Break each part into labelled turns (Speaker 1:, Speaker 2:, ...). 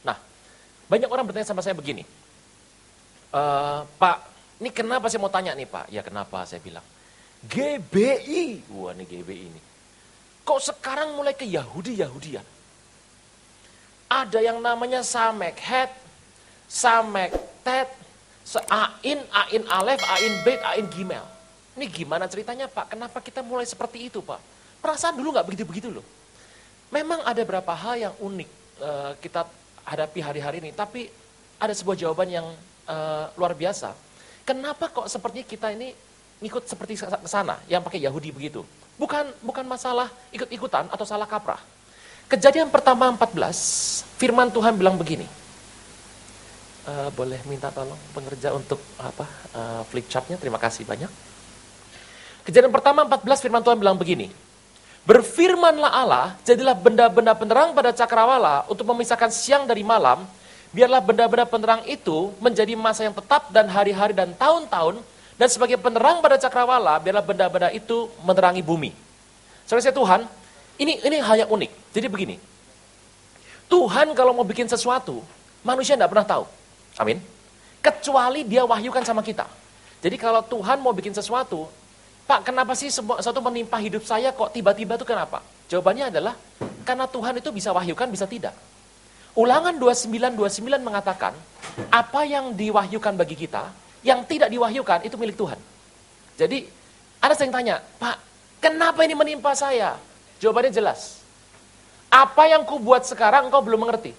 Speaker 1: Nah, banyak orang bertanya sama saya begini, Pak, ini kenapa saya mau tanya nih Pak? Ya kenapa saya bilang, GBI, wah nih GBI ini. Kok sekarang mulai ke Yahudi-Yahudian? Ada yang namanya Samek Het, Samek Tet, Ain, Ain Alef, Ain Bet, Ain Gimel. Ini gimana ceritanya Pak? Kenapa kita mulai seperti itu Pak? Perasaan dulu nggak begitu-begitu loh. Memang ada beberapa hal yang unik kita hadapi hari-hari ini, tapi ada sebuah jawaban yang luar biasa. Kenapa kok sepertinya kita ini ngikut seperti ke sana, yang pakai Yahudi begitu? Bukan masalah ikut-ikutan atau salah kaprah. Kejadian pertama 14, firman Tuhan bilang begini. Boleh minta tolong pengerja untuk flip chartnya, terima kasih banyak. Kejadian pertama 14, firman Tuhan bilang begini. Berfirmanlah Allah, jadilah benda-benda penerang pada cakrawala untuk memisahkan siang dari malam. Biarlah benda-benda penerang itu menjadi masa yang tetap dan hari-hari dan tahun-tahun. Dan sebagai penerang pada cakrawala, biarlah benda-benda itu menerangi bumi. Saudara Tuhan, ini hal yang unik. Jadi begini, Tuhan kalau mau bikin sesuatu, manusia tidak pernah tahu. Amin. Kecuali dia wahyukan sama kita. Jadi kalau Tuhan mau bikin sesuatu, Pak, kenapa sih sesuatu menimpa hidup saya kok tiba-tiba itu kenapa? Jawabannya adalah, karena Tuhan itu bisa wahyukan, bisa tidak. Ulangan 29:29 mengatakan, apa yang diwahyukan bagi kita, yang tidak diwahyukan, itu milik Tuhan. Jadi, ada yang tanya, Pak, kenapa ini menimpa saya? Jawabannya jelas. Apa yang ku buat sekarang, engkau belum mengerti.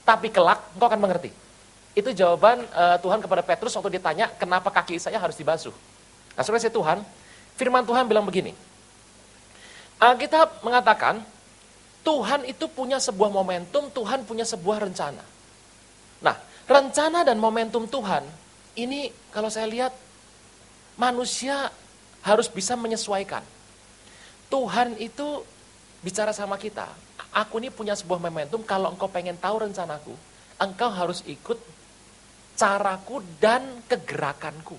Speaker 1: Tapi kelak, engkau akan mengerti. Itu jawaban Tuhan kepada Petrus waktu ditanya, kenapa kaki saya harus dibasuh? Nah, saudara Tuhan, firman Tuhan bilang begini, Alkitab mengatakan, Tuhan itu punya sebuah momentum, Tuhan punya sebuah rencana. Nah, rencana dan momentum Tuhan, ini kalau saya lihat, manusia harus bisa menyesuaikan. Tuhan itu bicara sama kita, aku ini punya sebuah momentum, kalau engkau pengen tahu rencanaku, engkau harus ikut caraku dan kegerakanku.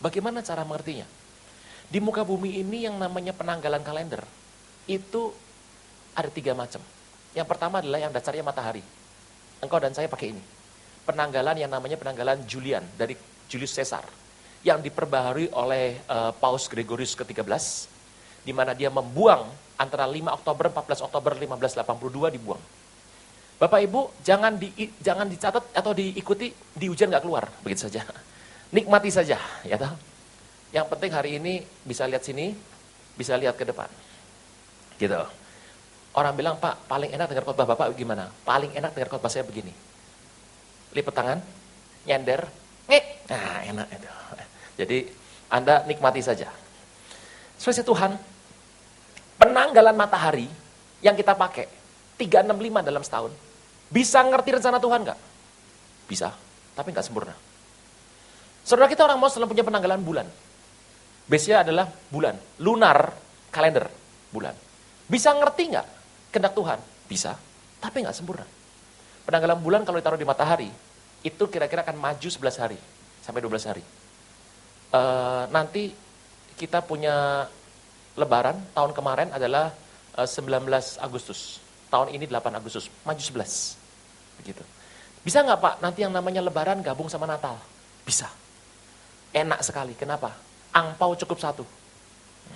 Speaker 1: Bagaimana cara mengertinya? Di muka bumi ini yang namanya penanggalan kalender, itu ada 3 macam. Yang pertama adalah yang dasarnya matahari. Engkau dan saya pakai ini. Penanggalan yang namanya penanggalan Julian, dari Julius Caesar. Yang diperbaharui oleh Paus Gregorius ke-13, di mana dia membuang antara 5 Oktober, 14 Oktober 1582 dibuang. Bapak Ibu, jangan dicatat atau diikuti, di ujian nggak keluar, begitu saja. Nikmati saja, ya tahu. Yang penting hari ini bisa lihat sini, bisa lihat ke depan. Gitu. Orang bilang, Pak, paling enak dengar khotbah Bapak gimana? Paling enak dengar khotbah saya begini. Lipat tangan, nyender, nah enak itu. Jadi Anda nikmati saja. Sesuai Tuhan, penanggalan matahari yang kita pakai 365 dalam setahun, bisa ngerti rencana Tuhan nggak? Bisa, tapi nggak sempurna. Saudara kita orang Muslim punya penanggalan bulan. Base-nya adalah bulan, lunar kalender bulan. Bisa ngerti nggak kehendak Tuhan? Bisa, tapi nggak sempurna. Penanggalan bulan kalau ditaruh di matahari, itu kira-kira akan maju 11 hari, sampai 12 hari. Nanti kita punya lebaran, tahun kemarin adalah 19 Agustus. Tahun ini 8 Agustus, maju 11. Begitu. Bisa nggak Pak, nanti yang namanya lebaran gabung sama Natal? Bisa. Enak sekali, kenapa? Angpau cukup 1.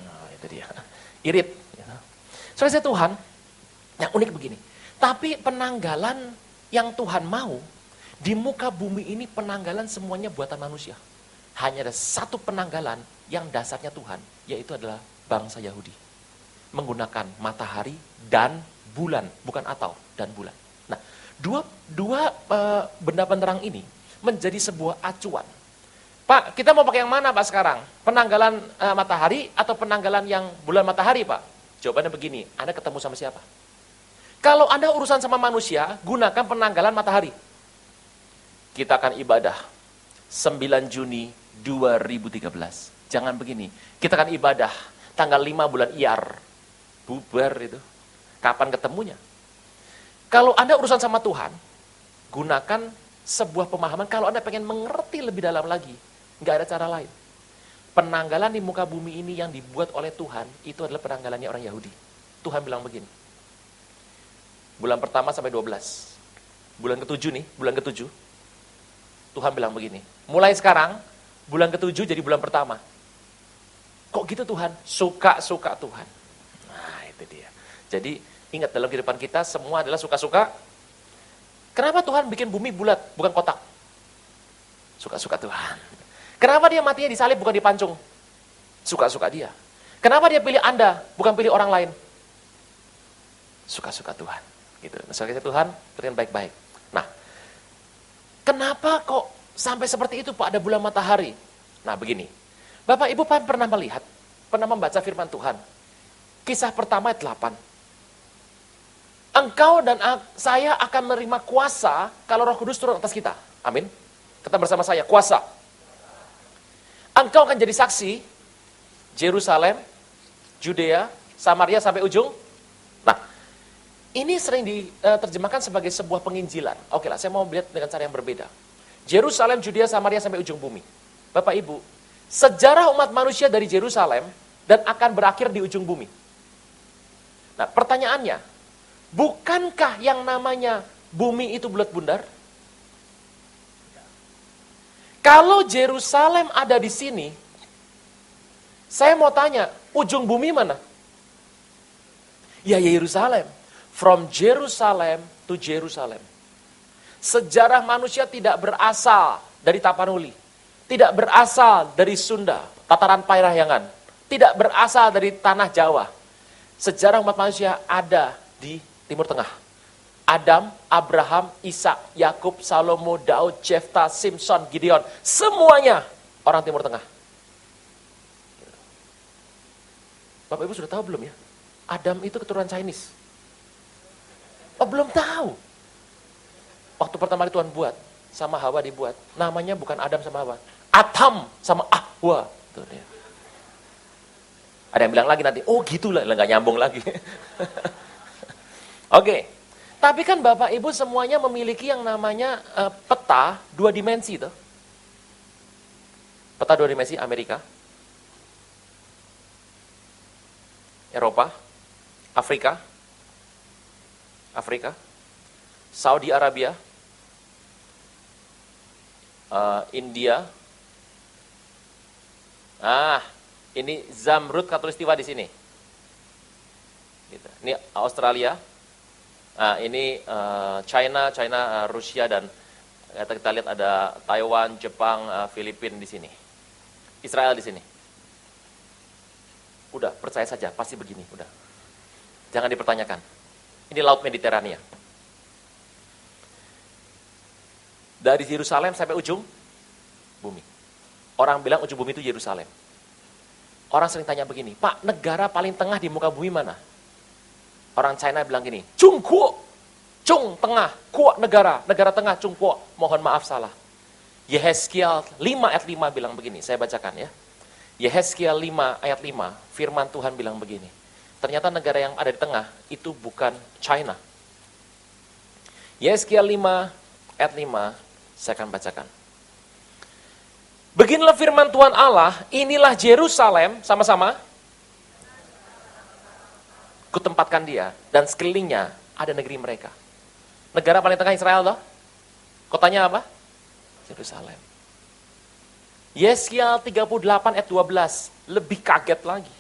Speaker 1: Nah, itu dia. Irit. Saudara Tuhan, yang unik begini. Tapi penanggalan yang Tuhan mau, di muka bumi ini penanggalan semuanya buatan manusia. Hanya ada satu penanggalan yang dasarnya Tuhan, yaitu adalah bangsa Yahudi. Menggunakan matahari dan bulan, bukan atau, dan bulan. Nah, dua benda penerang ini menjadi sebuah acuan. Pak, kita mau pakai yang mana Pak sekarang? Penanggalan matahari atau penanggalan yang bulan matahari Pak? Jawabannya begini, Anda ketemu sama siapa? Kalau Anda urusan sama manusia, gunakan penanggalan matahari. Kita akan ibadah 9 Juni 2013. Jangan begini, kita akan ibadah tanggal 5 bulan Iyar. Bubar itu. Kapan ketemunya? Kalau Anda urusan sama Tuhan, gunakan sebuah pemahaman, kalau Anda pengen mengerti lebih dalam lagi, nggak ada cara lain. Penanggalan di muka bumi ini yang dibuat oleh Tuhan, itu adalah penanggalannya orang Yahudi. Tuhan bilang begini, bulan pertama sampai 12, bulan ke-7 nih, bulan ke-7. Tuhan bilang begini, mulai sekarang, bulan ke-7 jadi bulan pertama. Kok gitu Tuhan? Suka-suka Tuhan. Nah, itu dia. Jadi, ingat dalam kehidupan kita, semua adalah suka-suka. Kenapa Tuhan bikin bumi bulat, bukan kotak? Suka-suka Tuhan. Kenapa dia matinya disalib, bukan dipancung? Suka-suka dia. Kenapa dia pilih Anda, bukan pilih orang lain? Suka-suka Tuhan. Gitu. Nah, saudara Tuhan, berikan baik-baik. Nah, kenapa kok sampai seperti itu Pak, ada bulan matahari? Nah, begini. Bapak Ibu pernah melihat, pernah membaca firman Tuhan. Kisah pertama ayat 8. Engkau dan saya akan menerima kuasa kalau Roh Kudus turun atas kita. Amin. Kata bersama saya, kuasa. Engkau akan jadi saksi, Yerusalem, Judea, Samaria sampai ujung. Nah, ini sering diterjemahkan sebagai sebuah penginjilan. Oke lah, saya mau lihat dengan cara yang berbeda. Yerusalem, Judea, Samaria sampai ujung bumi. Bapak Ibu, sejarah umat manusia dari Yerusalem dan akan berakhir di ujung bumi. Nah, pertanyaannya, bukankah yang namanya bumi itu bulat bundar? Kalau Yerusalem ada di sini, saya mau tanya, ujung bumi mana? Ya Yerusalem. From Jerusalem to Jerusalem. Sejarah manusia tidak berasal dari Tapanuli. Tidak berasal dari Sunda, Tataran Parahyangan. Tidak berasal dari tanah Jawa. Sejarah umat manusia ada di Timur Tengah. Adam, Abraham, Ishak, Yakub, Salomo, Daud, Jefta, Simpson, Gideon. Semuanya orang Timur Tengah. Bapak Ibu sudah tahu belum ya? Adam itu keturunan Chinese. Oh, belum tahu. Waktu pertama kali Tuhan buat, sama Hawa dibuat, namanya bukan Adam sama Hawa. Atam sama Ahwa. Tuh dia. Ada yang bilang lagi nanti, oh gitulah, nggak nyambung lagi. Oke. Tapi kan Bapak Ibu semuanya memiliki yang namanya peta 2 dimensi. Tuh. Peta 2 dimensi Amerika, Eropa, Afrika, Saudi Arabia, India. Ini Zamrud Khatulistiwa di sini. Gitu. Ini Australia. Ini China, Rusia, dan kita lihat ada Taiwan, Jepang, Filipina di sini. Israel di sini. Udah, percaya saja, pasti begini, udah. Jangan dipertanyakan. Ini Laut Mediterania. Dari Yerusalem sampai ujung bumi. Orang bilang ujung bumi itu Yerusalem. Orang sering tanya begini, Pak, negara paling tengah di muka bumi mana? Orang China bilang gini, Chung Kuo, Chung tengah, Kuo negara tengah, Chung Kuo. Mohon maaf salah. Yehezkiel 5 ayat 5 bilang begini, saya bacakan ya. Yehezkiel 5 ayat 5, firman Tuhan bilang begini. Ternyata negara yang ada di tengah itu bukan China. Yehezkiel 5 ayat 5, saya akan bacakan. Beginilah firman Tuhan Allah, inilah Yerusalem, sama-sama. Kutempatkan dia, dan sekelilingnya ada negeri mereka. Negara paling tengah Israel loh. Kotanya apa? Yerusalem. Yesaya 38 ayat 12, lebih kaget lagi.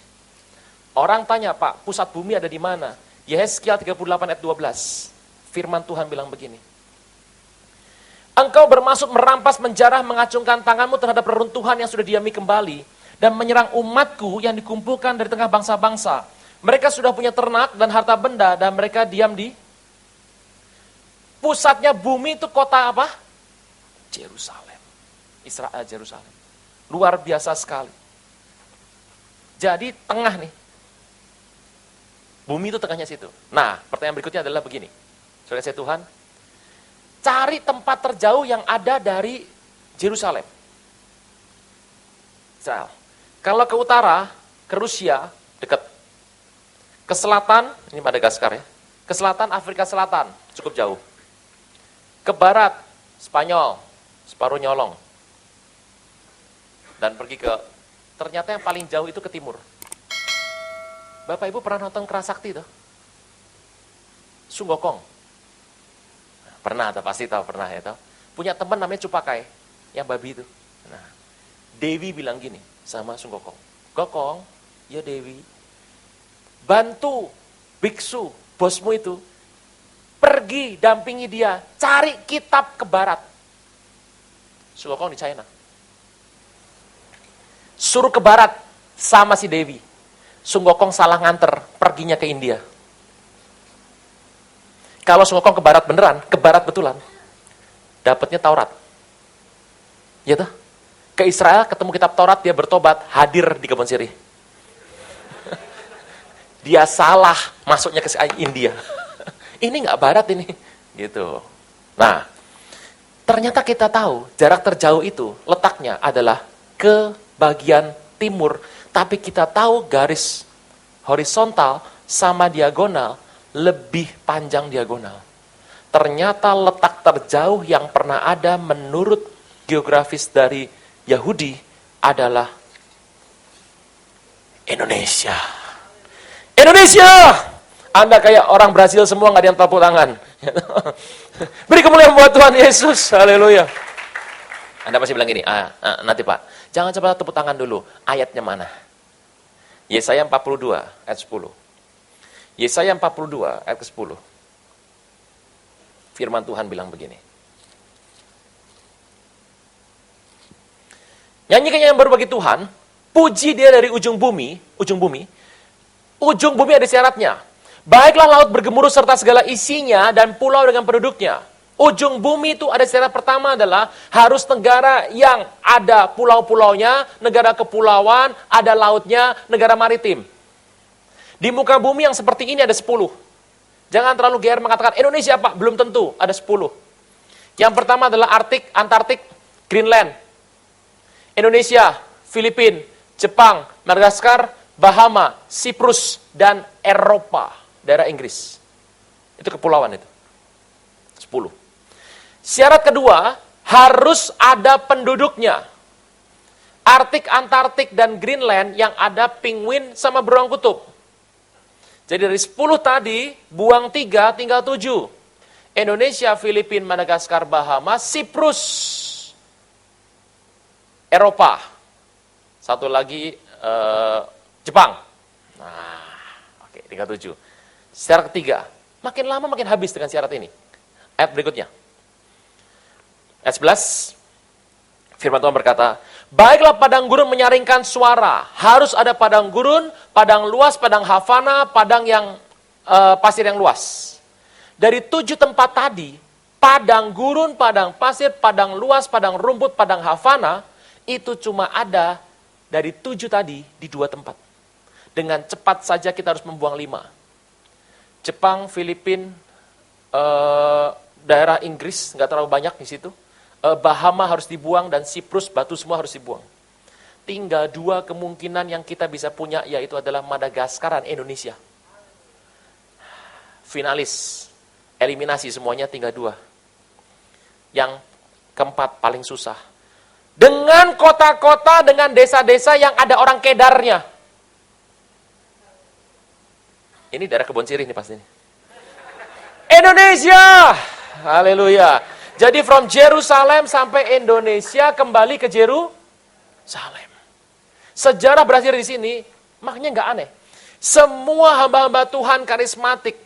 Speaker 1: Orang tanya, Pak, pusat bumi ada di mana? Yesaya 38 ayat 12, firman Tuhan bilang begini. Engkau bermaksud merampas, menjarah, mengacungkan tanganmu terhadap reruntuhan yang sudah diami kembali, dan menyerang umatku yang dikumpulkan dari tengah bangsa-bangsa. Mereka sudah punya ternak dan harta benda, dan mereka diam di pusatnya bumi itu kota apa? Yerusalem. Israel, Yerusalem. Luar biasa sekali. Jadi tengah nih. Bumi itu tengahnya situ. Nah, pertanyaan berikutnya adalah begini. Saudara saya Tuhan, cari tempat terjauh yang ada dari Yerusalem. Israel. Kalau ke utara, ke Rusia, dekat. Ke selatan, ini Madagaskar ya. Ke selatan, Afrika Selatan, cukup jauh. Ke barat, Spanyol, separuh nyolong. Dan pergi ke, ternyata yang paling jauh itu ke timur. Bapak Ibu pernah nonton Kerasakti tuh? Sunggokong. Pernah, atau pasti tahu, pernah ya tahu. Punya teman namanya Cupakai, yang babi itu. Nah, Dewi bilang gini sama Sung Gokong. Gokong, ya Dewi, bantu biksu, bosmu itu, pergi dampingi dia, cari kitab ke barat. Sung Gokong di China. Suruh ke barat sama si Dewi. Sung Gokong salah nganter, perginya ke India. Kalau Sung Gokong ke barat beneran, ke barat betulan, dapatnya Taurat. Ya tuh? Ke Israel, ketemu kitab Taurat, dia bertobat, hadir di kebun sirih. Dia salah masuknya ke India. Ini nggak barat ini. Gitu. Nah, ternyata kita tahu jarak terjauh itu letaknya adalah ke bagian timur. Tapi kita tahu garis horizontal sama diagonal lebih panjang diagonal. Ternyata letak terjauh yang pernah ada menurut geografis dari Yahudi adalah Indonesia. Indonesia! Anda kayak orang Brasil semua, nggak ada yang tepuk tangan. Beri kemuliaan buat Tuhan Yesus. Haleluya. Anda pasti bilang gini, nanti Pak, jangan coba tepuk tangan dulu. Ayatnya mana? Yesaya 42 ayat 10. Yesaya 42 ayat ke-10. Firman Tuhan bilang begini. Nyanyikan yang baru bagi Tuhan, puji dia dari ujung bumi. Ujung bumi ada syaratnya. Baiklah laut bergemuruh serta segala isinya dan pulau dengan penduduknya. Ujung bumi itu ada syarat pertama adalah harus negara yang ada pulau-pulaunya, negara kepulauan, ada lautnya, negara maritim. Di muka bumi yang seperti ini ada 10. Jangan terlalu GR mengatakan Indonesia Pak, belum tentu, ada 10. Yang pertama adalah Arktik, Antartik, Greenland. Indonesia, Filipina, Jepang, Madagaskar, Bahama, Siprus, dan Eropa, daerah Inggris. Itu kepulauan itu. 10. Syarat kedua, harus ada penduduknya. Arktik, Antartik, dan Greenland yang ada penguin sama beruang kutub. Jadi dari 10 tadi, buang 3, tinggal 7. Indonesia, Filipina, Madagaskar, Bahama, Siprus, Eropa. Satu lagi Jepang. Nah, oke, 37. Syarat ketiga, makin lama makin habis dengan syarat ini. Ayat berikutnya. Ayat 11. Firman Tuhan berkata, baiklah padang gurun menyaringkan suara. Harus ada padang gurun, padang luas, padang havana, padang yang pasir yang luas. Dari 7 tempat tadi, padang gurun, padang pasir, padang luas, padang rumput, padang havana, itu cuma ada dari 7 tadi di 2 tempat. Dengan cepat saja kita harus membuang 5. Jepang, Filipina, daerah Inggris, nggak terlalu banyak di situ. Bahama harus dibuang dan Siprus, batu semua harus dibuang. Tinggal 2 kemungkinan yang kita bisa punya, yaitu adalah Madagaskar dan Indonesia. Finalis, eliminasi semuanya tinggal 2. Yang keempat paling susah. Dengan kota-kota, dengan desa-desa yang ada orang kedarnya. Ini daerah kebun sirih nih pasti. Indonesia! Haleluya. Jadi from Jerusalem sampai Indonesia kembali ke Jerusalem. Sejarah berakhir di sini, makanya nggak aneh. Semua hamba-hamba Tuhan karismatik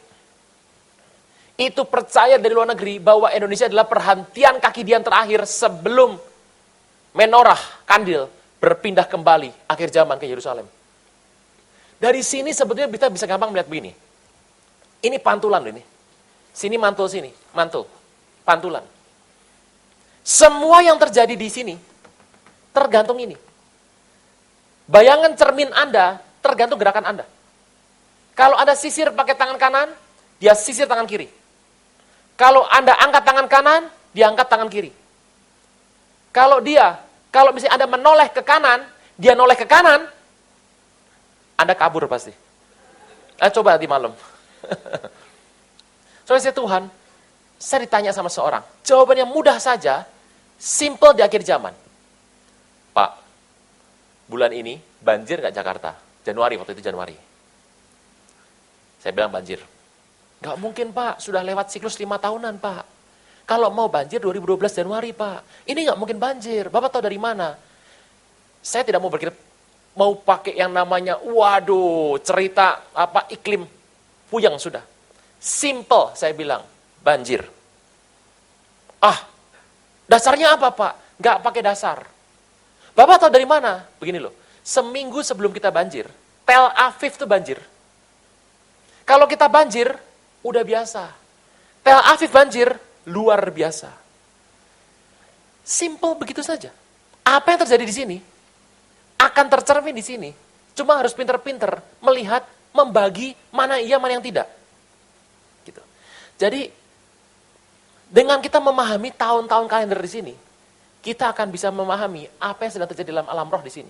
Speaker 1: itu percaya dari luar negeri bahwa Indonesia adalah perhentian kaki dia yang terakhir sebelum menorah kandil berpindah kembali akhir zaman ke Yerusalem. Dari sini sebetulnya kita bisa gampang melihat begini. Ini pantulan ini. Sini mantul sini, mantul. Pantulan. Semua yang terjadi di sini tergantung ini. Bayangan cermin Anda tergantung gerakan Anda. Kalau Anda sisir pakai tangan kanan, dia sisir tangan kiri. Kalau Anda angkat tangan kanan, dia angkat tangan kiri. Kalau misalnya Anda menoleh ke kanan, dia noleh ke kanan, Anda kabur pasti. Coba di malam. Soalnya Tuhan, saya ditanya sama seorang, jawabannya mudah saja, simple di akhir zaman. Pak, bulan ini banjir nggak Jakarta? Januari, waktu itu Januari. Saya bilang banjir. Nggak mungkin Pak, sudah lewat siklus 5 tahunan Pak. Kalau mau banjir 2012 Januari, Pak. Ini nggak mungkin banjir. Bapak tahu dari mana? Saya tidak mau berkira, mau pakai yang namanya, waduh, cerita apa iklim puyeng sudah. Simple, saya bilang, banjir. Dasarnya apa, Pak? Nggak pakai dasar. Bapak tahu dari mana? Begini loh, seminggu sebelum kita banjir, Tel Aviv itu banjir. Kalau kita banjir, udah biasa. Tel Aviv banjir, luar biasa. Simple begitu saja. Apa yang terjadi di sini, akan tercermin di sini. Cuma harus pinter-pinter melihat, membagi mana iya, mana yang tidak. Gitu. Jadi, dengan kita memahami tahun-tahun kalender di sini, kita akan bisa memahami apa yang sedang terjadi dalam alam roh di sini.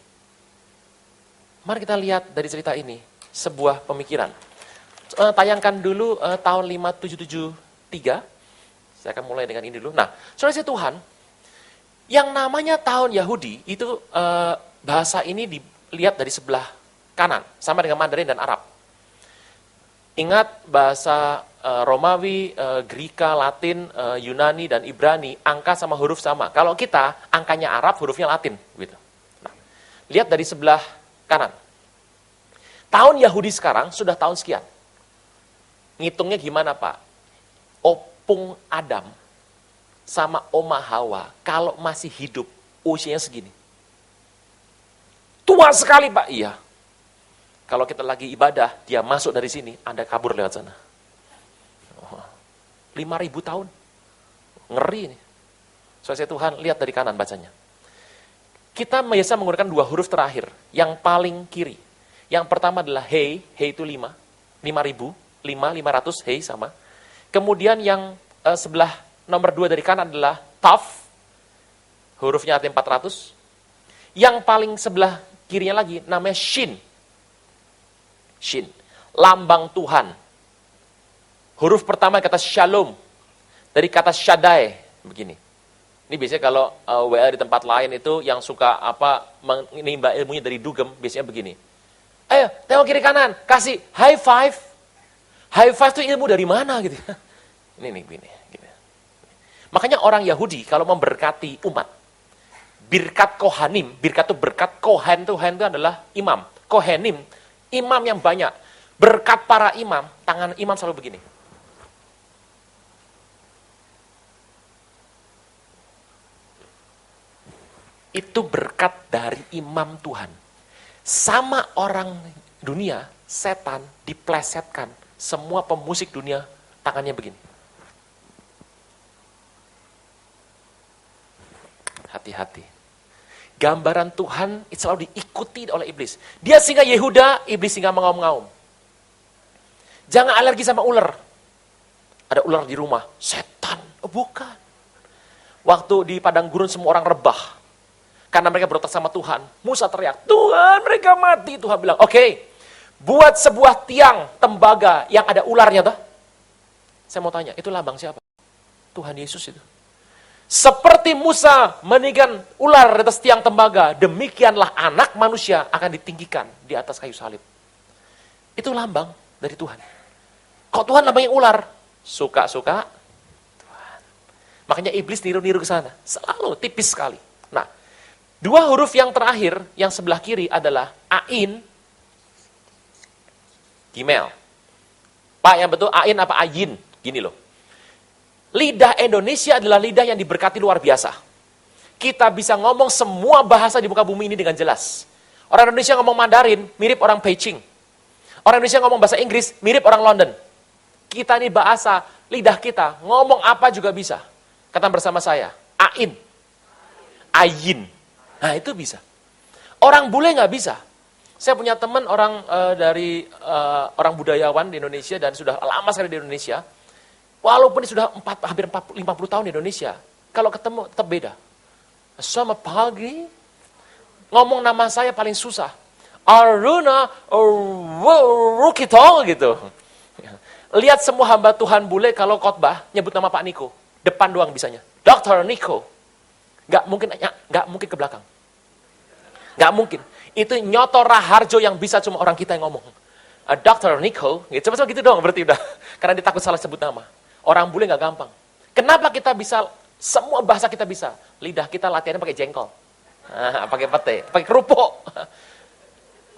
Speaker 1: Mari kita lihat dari cerita ini, sebuah pemikiran. Tayangkan dulu tahun 5773. Saya akan mulai dengan ini dulu. Nah, saudara Tuhan, yang namanya tahun Yahudi, itu bahasa ini dilihat dari sebelah kanan, sama dengan Mandarin dan Arab. Ingat bahasa Romawi, Greka, Latin, Yunani, dan Ibrani, angka sama huruf sama. Kalau kita, angkanya Arab, hurufnya Latin. Gitu. Nah, lihat dari sebelah kanan. Tahun Yahudi sekarang sudah tahun sekian. Ngitungnya gimana, Pak? Opung Adam sama Oma Hawa, kalau masih hidup, usianya segini. Tua sekali, Pak. Iya. Kalau kita lagi ibadah, dia masuk dari sini, Anda kabur lewat sana. 5.000 tahun. Ngeri ini. Soalnya Tuhan, lihat dari kanan bacanya. Kita biasa menggunakan dua huruf terakhir, yang paling kiri. Yang pertama adalah Hei, Hei itu 5, 5.000, 500, Hei sama. Kemudian yang sebelah nomor 2 dari kanan adalah Taf, hurufnya artinya 400. Yang paling sebelah kirinya lagi namanya Shin. Shin, lambang Tuhan. Huruf pertama kata Shalom, dari kata Shaddai, begini. Ini biasanya kalau WA di tempat lain itu yang suka menimba ilmunya dari dugem, biasanya begini. Ayo, tengok kiri kanan, kasih high five. High five itu ilmu dari mana gitu. Ini begini. Makanya orang Yahudi kalau memberkati umat, birkat kohanim, birkat itu berkat, kohen itu adalah imam. Kohenim, imam yang banyak. Berkat para imam, tangan imam selalu begini. Itu berkat dari imam Tuhan. Sama orang dunia, setan diplesetkan. Semua pemusik dunia, tangannya begini. Hati-hati. Gambaran Tuhan selalu diikuti oleh iblis. Dia singa Yehuda, iblis singa mengaum-ngaum. Jangan alergi sama ular. Ada ular di rumah, setan. Oh, bukan. Waktu di padang gurun semua orang rebah. Karena mereka berotak sama Tuhan. Musa teriak, Tuhan mereka mati. Tuhan bilang, oke, buat sebuah tiang tembaga yang ada ularnya. Toh. Saya mau tanya, itu lambang siapa? Tuhan Yesus itu. Seperti Musa meninggikan ular di atas tiang tembaga, demikianlah anak manusia akan ditinggikan di atas kayu salib. Itu lambang dari Tuhan. Kok Tuhan lambangnya ular? Suka-suka Tuhan. Makanya iblis niru-niru ke sana. Selalu tipis sekali. Nah, dua huruf yang terakhir, yang sebelah kiri adalah Ain, Gimel. Pak, yang betul Ain apa Ayin? Gini loh. Lidah Indonesia adalah lidah yang diberkati luar biasa. Kita bisa ngomong semua bahasa di muka bumi ini dengan jelas. Orang Indonesia ngomong Mandarin, mirip orang Beijing. Orang Indonesia ngomong bahasa Inggris, mirip orang London. Kita ini bahasa, lidah kita, ngomong apa juga bisa. Kata bersama saya, Ain, Ayin. Nah, itu bisa. Orang bule nggak bisa. Saya punya teman orang dari orang budayawan di Indonesia dan sudah lama sekali di Indonesia. Walaupun dia sudah hampir 50 tahun di Indonesia, kalau ketemu tetap beda. Selamat pagi. Ngomong nama saya paling susah. Aruna Rukito gitu. Lihat semua hamba Tuhan bule kalau khotbah nyebut nama Pak Niko. Depan doang bisanya. Dr. Niko. Nggak mungkin ke belakang. Nggak mungkin. Itu Nyoto Raharjo yang bisa cuma orang kita yang ngomong. Dr. Niko, gitu. Cuma gitu doang berarti udah. Karena dia takut salah sebut nama. Orang bule nggak gampang. Kenapa kita bisa, semua bahasa kita bisa? Lidah kita latihannya pakai jengkol. Pakai pete, pakai kerupuk.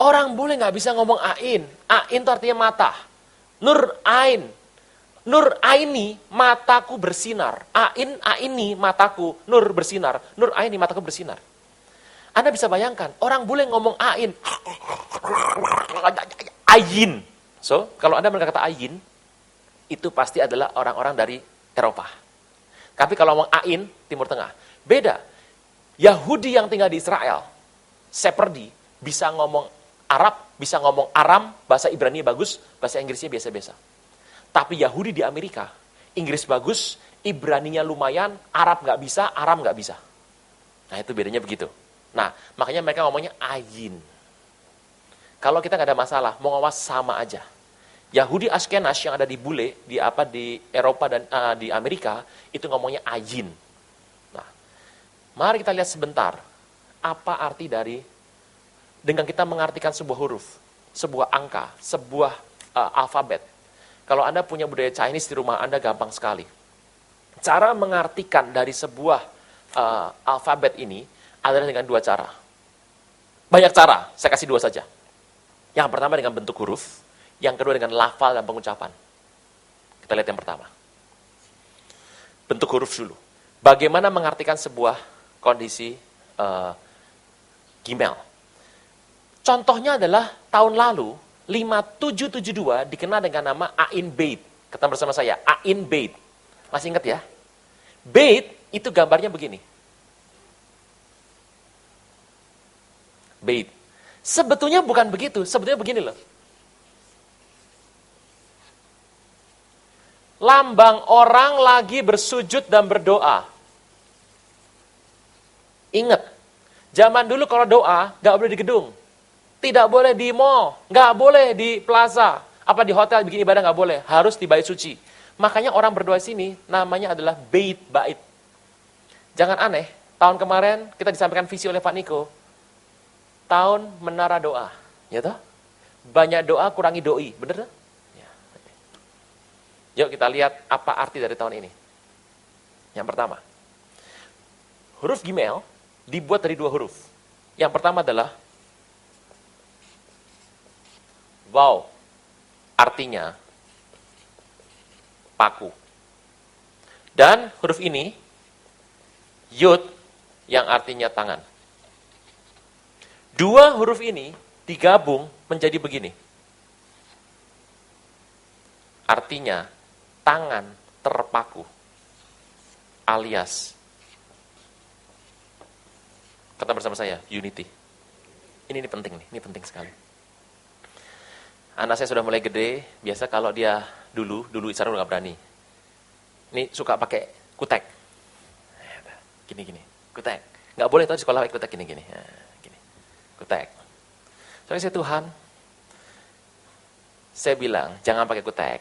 Speaker 1: Orang boleh nggak bisa ngomong ain. Ain itu artinya mata. Nur ain. Nur aini, mataku bersinar. Aini, mataku. Nur bersinar. Nur aini, mataku bersinar. Anda bisa bayangkan, orang boleh ngomong ain. Ayin. So, kalau Anda mendengar kata ayin, itu pasti adalah orang-orang dari Eropa. Tapi kalau ngomong ain, Timur Tengah. Beda. Yahudi yang tinggal di Israel, Seperdi, bisa ngomong Arab, bisa ngomong Aram, bahasa Ibrani bagus, bahasa Inggrisnya biasa-biasa. Tapi Yahudi di Amerika, Inggris bagus, Ibraninya lumayan, Arab nggak bisa, Aram nggak bisa. Nah, itu bedanya begitu. Nah, makanya mereka ngomongnya ayin. Kalau kita nggak ada masalah, mau ngawas sama aja. Yahudi Ashkenaz yang ada di bule, di Eropa dan di Amerika, itu ngomongnya ayin. Nah, mari kita lihat sebentar, apa arti dari, dengan kita mengartikan sebuah huruf, sebuah angka, sebuah alfabet. Kalau Anda punya budaya Chinese di rumah Anda, gampang sekali. Cara mengartikan dari sebuah alfabet ini adalah dengan dua cara. Banyak cara, saya kasih dua saja. Yang pertama dengan bentuk huruf, yang kedua dengan lafal dan pengucapan. Kita lihat yang pertama. Bentuk huruf dulu. Bagaimana mengartikan sebuah kondisi Gmail. Contohnya adalah tahun lalu, 5772 dikenal dengan nama Ain Beit. Kata bersama saya, Ain Beit. Masih ingat ya? Beit itu gambarnya begini. Beit. Sebetulnya bukan begitu, sebetulnya begini loh. Lambang orang lagi bersujud dan berdoa. Ingat, zaman dulu kalau doa, gak boleh di gedung. Tidak boleh di mall, nggak boleh di plaza, apa di hotel bikin ibadah nggak boleh, harus di bait suci. Makanya orang berdoa sini namanya adalah bait. Jangan aneh, tahun kemarin kita disampaikan visi oleh Pak Niko, tahun menara doa, ya toh? Banyak doa kurangi doi, bener toh? Ya. Yuk kita lihat apa arti dari tahun ini. Yang pertama, huruf Gmail dibuat dari dua huruf. Yang pertama adalah wow, artinya paku. Dan huruf ini, yud, yang artinya tangan. Dua huruf ini digabung menjadi begini. Artinya, tangan terpaku. Alias, kata bersama saya, unity. Ini penting nih, ini penting sekali. Anak saya sudah mulai gede, biasa kalau dia dulu Isara udah gak berani. Ini suka pakai kutek. Gini, kutek. Gak boleh tuh di sekolah pakai kutek gini. Gini, kutek. Soalnya Tuhan, saya bilang, jangan pakai kutek.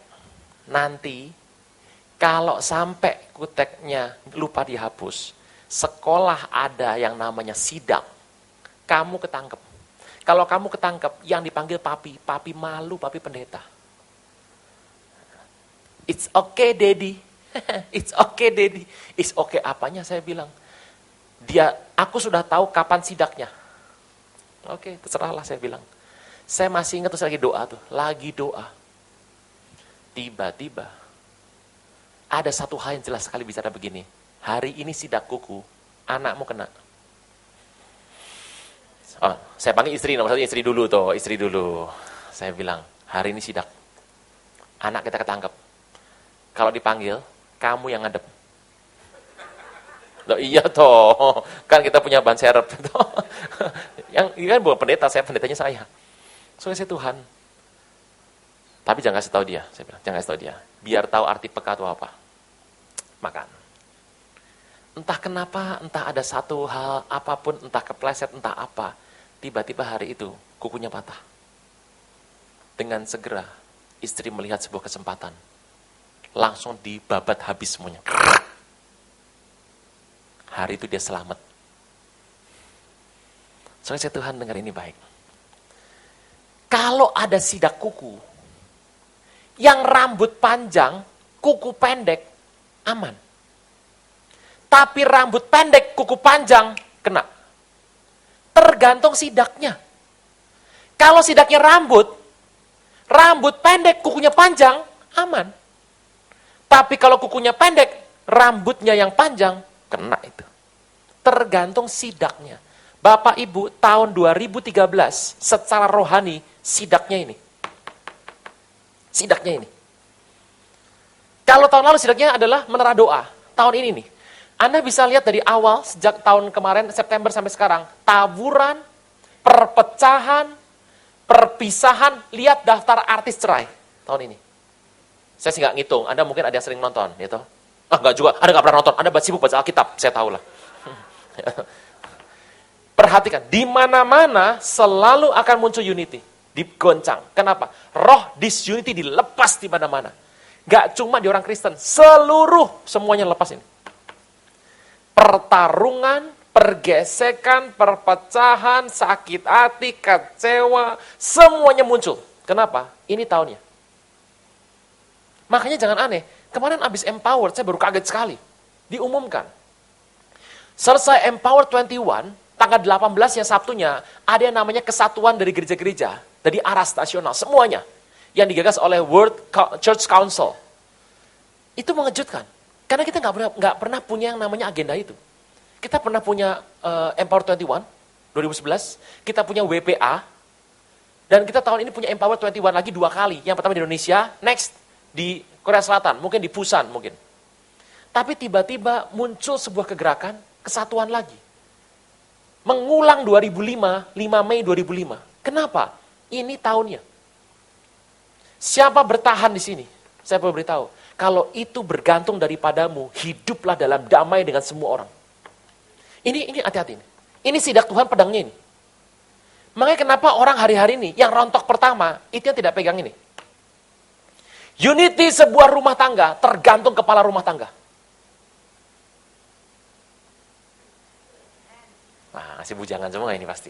Speaker 1: Nanti, kalau sampai kuteknya lupa dihapus, sekolah ada yang namanya sidang, kamu ketangkep. Kalau kamu ketangkep, yang dipanggil papi malu, papi pendeta. It's okay, daddy. It's okay, daddy. It's okay apanya, saya bilang. Aku sudah tahu kapan sidaknya. Oke, terserahlah, saya bilang. Saya masih ingat terus lagi doa. Tiba-tiba, ada satu hal yang jelas sekali bicara begini. Hari ini sidak kuku, anakmu kena. Oh, saya panggil istri, nomor satu istri dulu. Saya bilang, hari ini sidak. Anak kita ketangkep. Kalau dipanggil, kamu yang ngadep. Loh iya toh, kan kita punya ban serep. Yang ini kan bukan pendeta, pendetanya saya. Soalnya saya Tuhan. Tapi jangan kasih tahu dia, saya bilang, jangan kasih tahu dia. Biar tahu arti peka itu apa. Makan. Entah kenapa, entah ada satu hal, apapun, entah kepleset, entah apa. Tiba-tiba hari itu, kukunya patah. Dengan segera, istri melihat sebuah kesempatan. Langsung dibabat habis semuanya. Hari itu dia selamat. Soalnya saya Tuhan dengar ini baik. Kalau ada sidak kuku, yang rambut panjang, kuku pendek, aman. Tapi rambut pendek, kuku panjang, kena. Tergantung sidaknya. Kalau sidaknya rambut pendek, kukunya panjang, aman. Tapi kalau kukunya pendek, rambutnya yang panjang, kena itu. Tergantung sidaknya. Bapak Ibu, tahun 2013, secara rohani, sidaknya ini. Sidaknya ini. Kalau tahun lalu sidaknya adalah menara doa. Tahun ini nih. Anda bisa lihat dari awal, sejak tahun kemarin, September sampai sekarang, taburan, perpecahan, perpisahan, lihat daftar artis cerai tahun ini. Saya sih nggak ngitung, Anda mungkin ada yang sering nonton, gitu. Nggak juga, Anda nggak pernah nonton, Anda sibuk baca Alkitab, saya tahu lah. Perhatikan, di mana-mana selalu akan muncul unity, digoncang. Kenapa? Roh disunity dilepas di mana-mana. Nggak cuma di orang Kristen, semuanya lepas ini. Pertarungan, pergesekan, perpecahan, sakit hati, kecewa, semuanya muncul. Kenapa? Ini tahunnya. Makanya jangan aneh. Kemarin abis Empower, saya baru kaget sekali. Diumumkan. Selesai Empower 21, tanggal 18 yang Sabtunya, ada yang namanya kesatuan dari gereja-gereja. Dari aras nasional, semuanya. Yang digagas oleh World Church Council. Itu mengejutkan. Karena kita nggak pernah punya yang namanya agenda itu. Kita pernah punya Empower 21, 2011. Kita punya WPA. Dan kita tahun ini punya Empower 21 lagi 2 kali. Yang pertama di Indonesia, next di Korea Selatan, mungkin di Busan mungkin. Tapi tiba-tiba muncul sebuah kegerakan, kesatuan lagi. Mengulang 2005, 5 Mei 2005. Kenapa? Ini tahunnya. Siapa bertahan di sini? Saya perlu beritahu. Kalau itu bergantung daripadamu, hiduplah dalam damai dengan semua orang. Ini hati-hati. Ini sidak Tuhan pedangnya ini. Makanya kenapa orang hari-hari ini, yang rontok pertama, itu yang tidak pegang ini. Unity sebuah rumah tangga, tergantung kepala rumah tangga. Nah, ngasih bujangan semua ini pasti.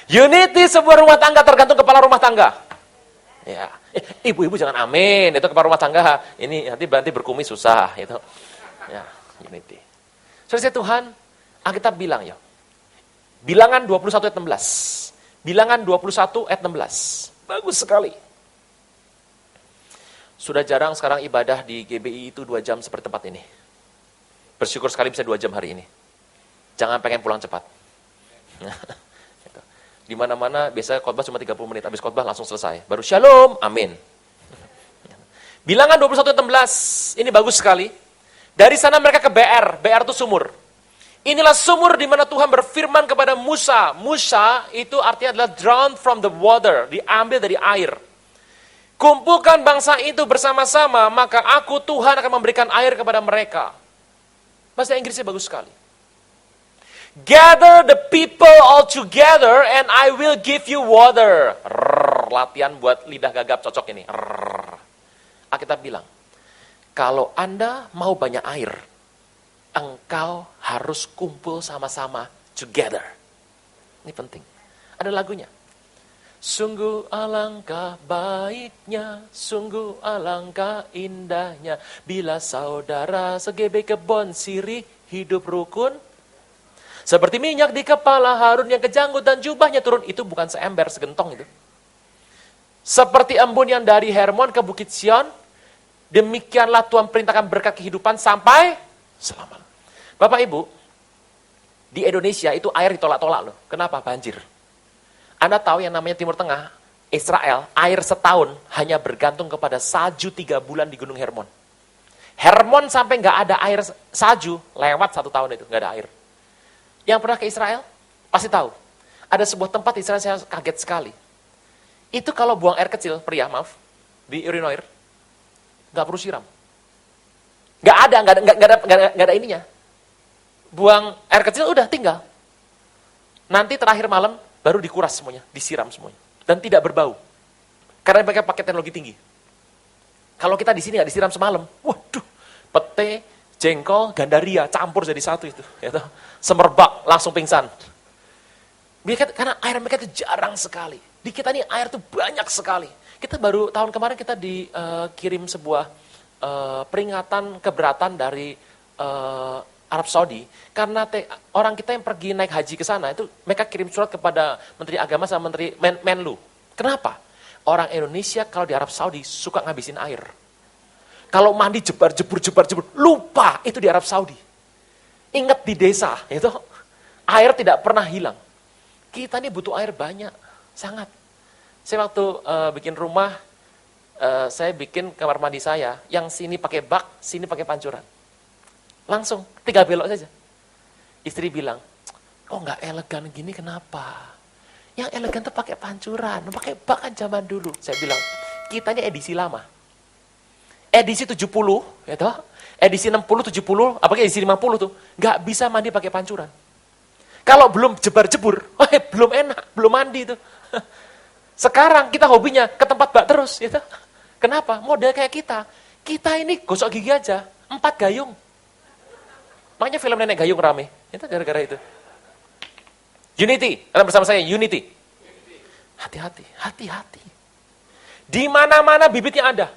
Speaker 1: Unity sebuah rumah tangga, tergantung kepala rumah tangga. Ya, ibu-ibu jangan amin, itu kepala rumah tangga. Ini nanti berkumis susah, itu. Ya, unity. Saudara Tuhan, Alkitab bilang ya. Bilangan 21 ayat 16. Bilangan 21 ayat 16. Bagus sekali. Sudah jarang sekarang ibadah di GBI itu 2 jam seperti tempat ini. Bersyukur sekali bisa 2 jam hari ini. Jangan pengen pulang cepat. Di mana-mana biasanya khotbah cuma 30 menit, habis khotbah langsung selesai. Baru shalom, amin. Bilangan 21 ayat 16. Ini bagus sekali. Dari sana mereka ke BR. BR itu sumur. Inilah sumur di mana Tuhan berfirman kepada Musa. Musa itu artinya adalah drawn from the water, diambil dari air. Kumpulkan bangsa itu bersama-sama, maka aku Tuhan akan memberikan air kepada mereka. Bahasa Inggrisnya bagus sekali. Gather the people all together and I will give you water. Latihan buat lidah gagap cocok ini. Alkitab bilang, kalau Anda mau banyak air, engkau harus kumpul sama-sama together. Ini penting. Ada lagunya. Sungguh alangkah baiknya, sungguh alangkah indahnya, bila saudara segebe kebon sirih hidup rukun. Seperti minyak di kepala Harun yang kejanggut dan jubahnya turun. Itu bukan seember, segentong itu. Seperti embun yang dari Hermon ke Bukit Sion, demikianlah Tuhan perintahkan berkat kehidupan sampai selama. Bapak Ibu, di Indonesia itu air ditolak-tolak loh. Kenapa? Banjir. Anda tahu yang namanya Timur Tengah, Israel, air setahun hanya bergantung kepada salju 3 bulan di Gunung Hermon. Hermon sampai nggak ada air salju, lewat 1 tahun itu, nggak ada air. Yang pernah ke Israel, pasti tahu. Ada sebuah tempat di Israel saya kaget sekali. Itu kalau buang air kecil, di urinoir, nggak perlu siram. Nggak ada ininya. Buang air kecil udah tinggal. Nanti terakhir malam, baru dikuras semuanya, disiram semuanya. Dan tidak berbau. Karena mereka pakai teknologi tinggi. Kalau kita di sini nggak disiram semalam, waduh, pete, jengkol, gandaria, campur jadi satu itu. Gitu. Semerbak, langsung pingsan. Karena air mereka itu jarang sekali. Di kita ini air itu banyak sekali. Kita baru, tahun kemarin kita dikirim sebuah peringatan keberatan dari Arab Saudi, karena orang kita yang pergi naik haji ke sana, itu mereka kirim surat kepada Menteri Agama sama Menteri Menlu. Kenapa? Orang Indonesia kalau di Arab Saudi suka ngabisin air. Kalau mandi jebar-jebur, lupa itu di Arab Saudi. Ingat di desa, itu air tidak pernah hilang. Kita ini butuh air banyak, sangat. Saya waktu bikin rumah, saya bikin kamar mandi saya, yang sini pakai bak, sini pakai pancuran. Langsung, 3 belok saja. Istri bilang, kok nggak elegan gini, kenapa? Yang elegan tuh pakai pancuran, pakai bak kan zaman dulu. Saya bilang, kita ini edisi lama. Edisi 70, ya toh? Edisi 60, 70, apalagi edisi 50 tuh, nggak bisa mandi pakai pancuran. Kalau belum jebar-jebur, belum enak, belum mandi tuh. Sekarang kita hobinya ke tempat bak terus, ya toh? Kenapa? Model kayak kita. Kita ini gosok gigi aja, 4 gayung. Makanya film Nenek Gayung rame. Itu gara-gara itu. Unity. Kalian bersama saya, Unity. Hati-hati, hati-hati. Di mana-mana bibitnya ada.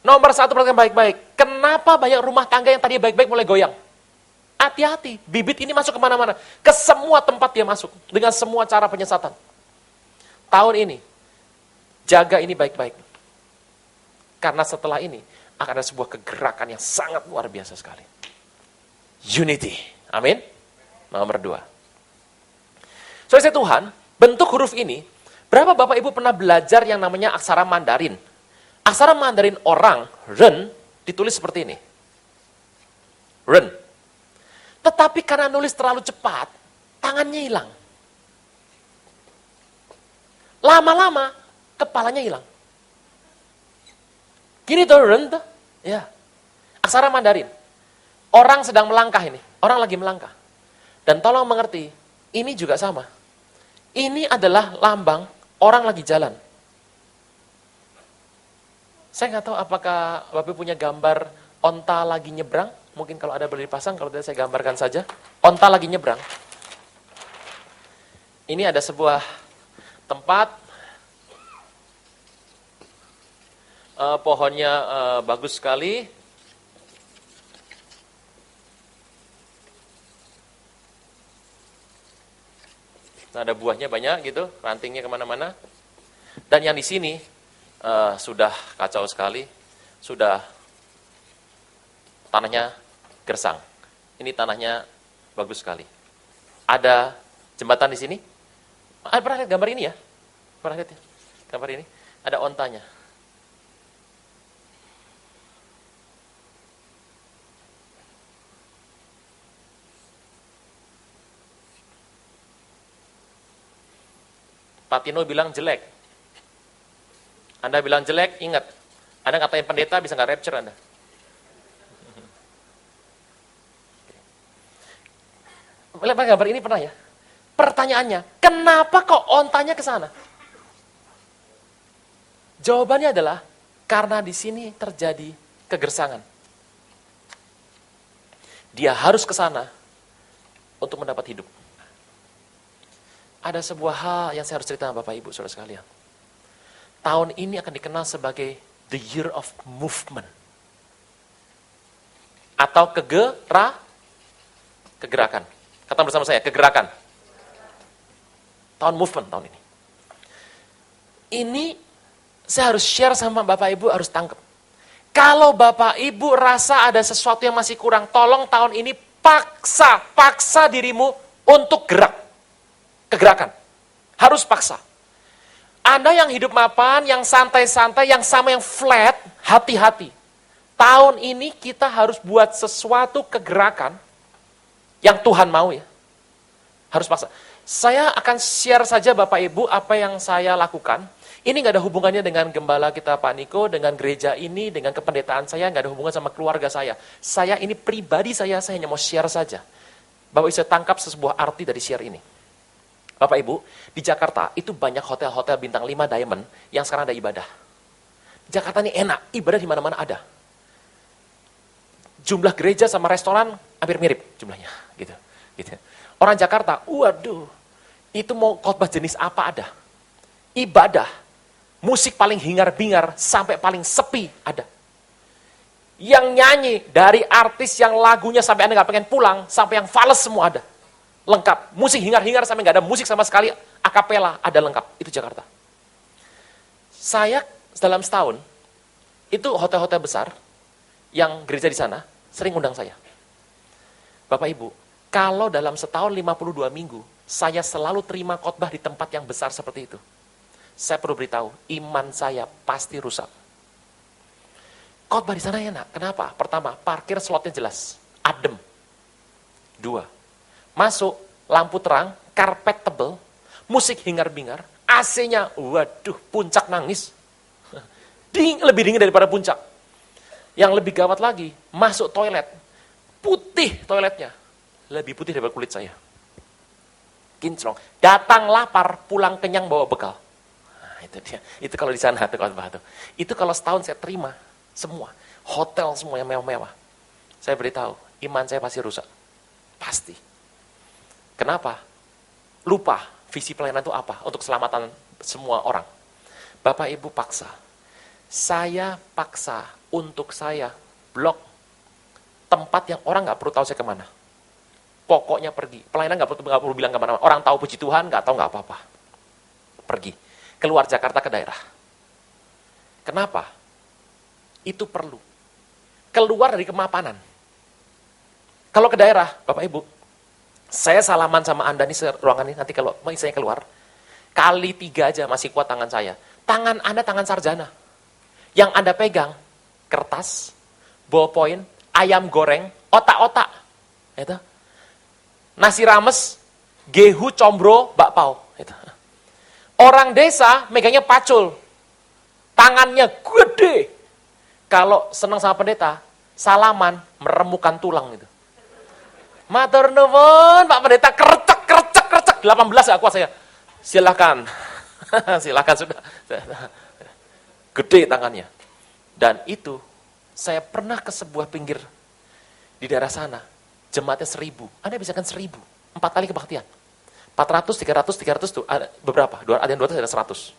Speaker 1: Nomor 1, perhatikan baik-baik. Kenapa banyak rumah tangga yang tadi baik-baik mulai goyang? Hati-hati, bibit ini masuk kemana-mana. Ke semua tempat dia masuk. Dengan semua cara penyesatan. Tahun ini, jaga ini baik-baik. Karena setelah ini, akan ada sebuah kegerakan yang sangat luar biasa sekali. Unity. Amin. Nomor 2. Saudara Tuhan, bentuk huruf ini, berapa Bapak Ibu pernah belajar yang namanya aksara Mandarin? Aksara Mandarin orang, ren, ditulis seperti ini. Ren. Tetapi karena nulis terlalu cepat, tangannya hilang. Lama-lama, kepalanya hilang. Gini tuh, ren tuh. Ya. Aksara Mandarin. Orang sedang melangkah ini. Orang lagi melangkah. Dan tolong mengerti, ini juga sama. Ini adalah lambang orang lagi jalan. Saya nggak tahu apakah Bapak punya gambar onta lagi nyebrang. Mungkin kalau ada boleh dipasang, kalau tidak saya gambarkan saja. Onta lagi nyebrang. Ini ada sebuah tempat. Pohonnya bagus sekali. Nah, ada buahnya banyak gitu, rantingnya kemana-mana. Dan yang di sini sudah kacau sekali, sudah tanahnya gersang. Ini tanahnya bagus sekali. Ada jembatan di sini. Pernah lihat gambar ini ya? Pernah lihat ya? Gambar ini. Ada ontanya. Pak Tino bilang jelek. Anda bilang jelek, ingat. Anda ngatain pendeta bisa nggak rapture Anda. Lihat gambar ini pernah ya? Pertanyaannya, kenapa kok ontanya ke sana? Jawabannya adalah, karena di sini terjadi kegersangan. Dia harus ke sana untuk mendapat hidup. Ada sebuah hal yang saya harus cerita sama Bapak Ibu, saudara sekalian. Tahun ini akan dikenal sebagai the year of movement. Atau kegerakan. Kata bersama saya, kegerakan. Tahun movement tahun ini. Ini saya harus share sama Bapak Ibu, harus tangkap. Kalau Bapak Ibu rasa ada sesuatu yang masih kurang, tolong tahun ini paksa dirimu untuk gerak. Kegerakan. Harus paksa. Anda yang hidup mapan, yang santai-santai, yang sama yang flat, hati-hati. Tahun ini kita harus buat sesuatu kegerakan yang Tuhan mau ya. Harus paksa. Saya akan share saja Bapak Ibu apa yang saya lakukan. Ini nggak ada hubungannya dengan gembala kita Pak Niko, dengan gereja ini, dengan kependetaan saya, nggak ada hubungan sama keluarga saya. Saya ini pribadi saya hanya mau share saja. Bapak bisa tangkap sebuah arti dari share ini. Bapak Ibu, di Jakarta itu banyak hotel-hotel bintang 5 diamond yang sekarang ada ibadah. Jakarta ini enak, ibadah di mana-mana ada. Jumlah gereja sama restoran hampir mirip jumlahnya, gitu. Orang Jakarta, waduh, itu mau khotbah jenis apa ada. Ibadah, musik paling hingar-bingar sampai paling sepi ada. Yang nyanyi, dari artis yang lagunya sampai Anda nggak pengen pulang, sampai yang fales semua ada. Lengkap. Musik hingar-hingar sampai nggak ada musik sama sekali, akapela ada lengkap. Itu Jakarta. Saya dalam setahun, itu hotel-hotel besar, yang gereja di sana, sering undang saya. Bapak Ibu, kalau dalam setahun 52 minggu, saya selalu terima khotbah di tempat yang besar seperti itu. Saya perlu beritahu, iman saya pasti rusak. Khotbah di sana enak. Kenapa? Pertama, parkir slotnya jelas, adem. 2, masuk, lampu terang, karpet tebel, musik hingar-bingar, AC-nya, waduh, puncak nangis. Lebih dingin daripada puncak. Yang lebih gawat lagi, masuk toilet, putih toiletnya. Lebih putih daripada kulit saya. Kinclong. Datang lapar, pulang kenyang bawa bekal. Nah, itu dia. Itu kalau di sana tuh khotbah tuh. Itu kalau setahun saya terima semua. Hotel semua yang mewah-mewah. Saya beritahu, iman saya pasti rusak. Pasti. Kenapa? Lupa visi pelayanan itu apa untuk keselamatan semua orang. Bapak Ibu paksa. Saya paksa untuk saya blok tempat yang orang nggak perlu tahu saya kemana. Pokoknya pergi. Pelayanan nggak perlu bilang kemana. Orang tahu puji Tuhan, nggak tahu nggak apa-apa. Pergi. Keluar Jakarta ke daerah. Kenapa? Itu perlu. Keluar dari kemapanan. Kalau ke daerah, Bapak Ibu, saya salaman sama Anda nih ruangan ini, nanti kalau saya keluar, kali 3 aja masih kuat tangan saya. Tangan Anda tangan sarjana. Yang Anda pegang, kertas, ballpoint, ayam goreng, otak-otak. Itu. Nasi rames, gehu, combro, bakpao. Itu. Orang desa megangnya pacul. Tangannya gede. Kalau senang sama pendeta, salaman, meremukan tulang itu. Matur nuwun, Pak Pendeta, kercek, 18 gak kuat saya. Silakan. Silakan sudah. Gede tangannya. Dan itu, saya pernah ke sebuah pinggir di daerah sana. Jemaatnya 1000. Anda bisa kan 1000. 4 kali kebaktian. 400, 300 tuh. Ada beberapa. Ada yang 200, ada 100.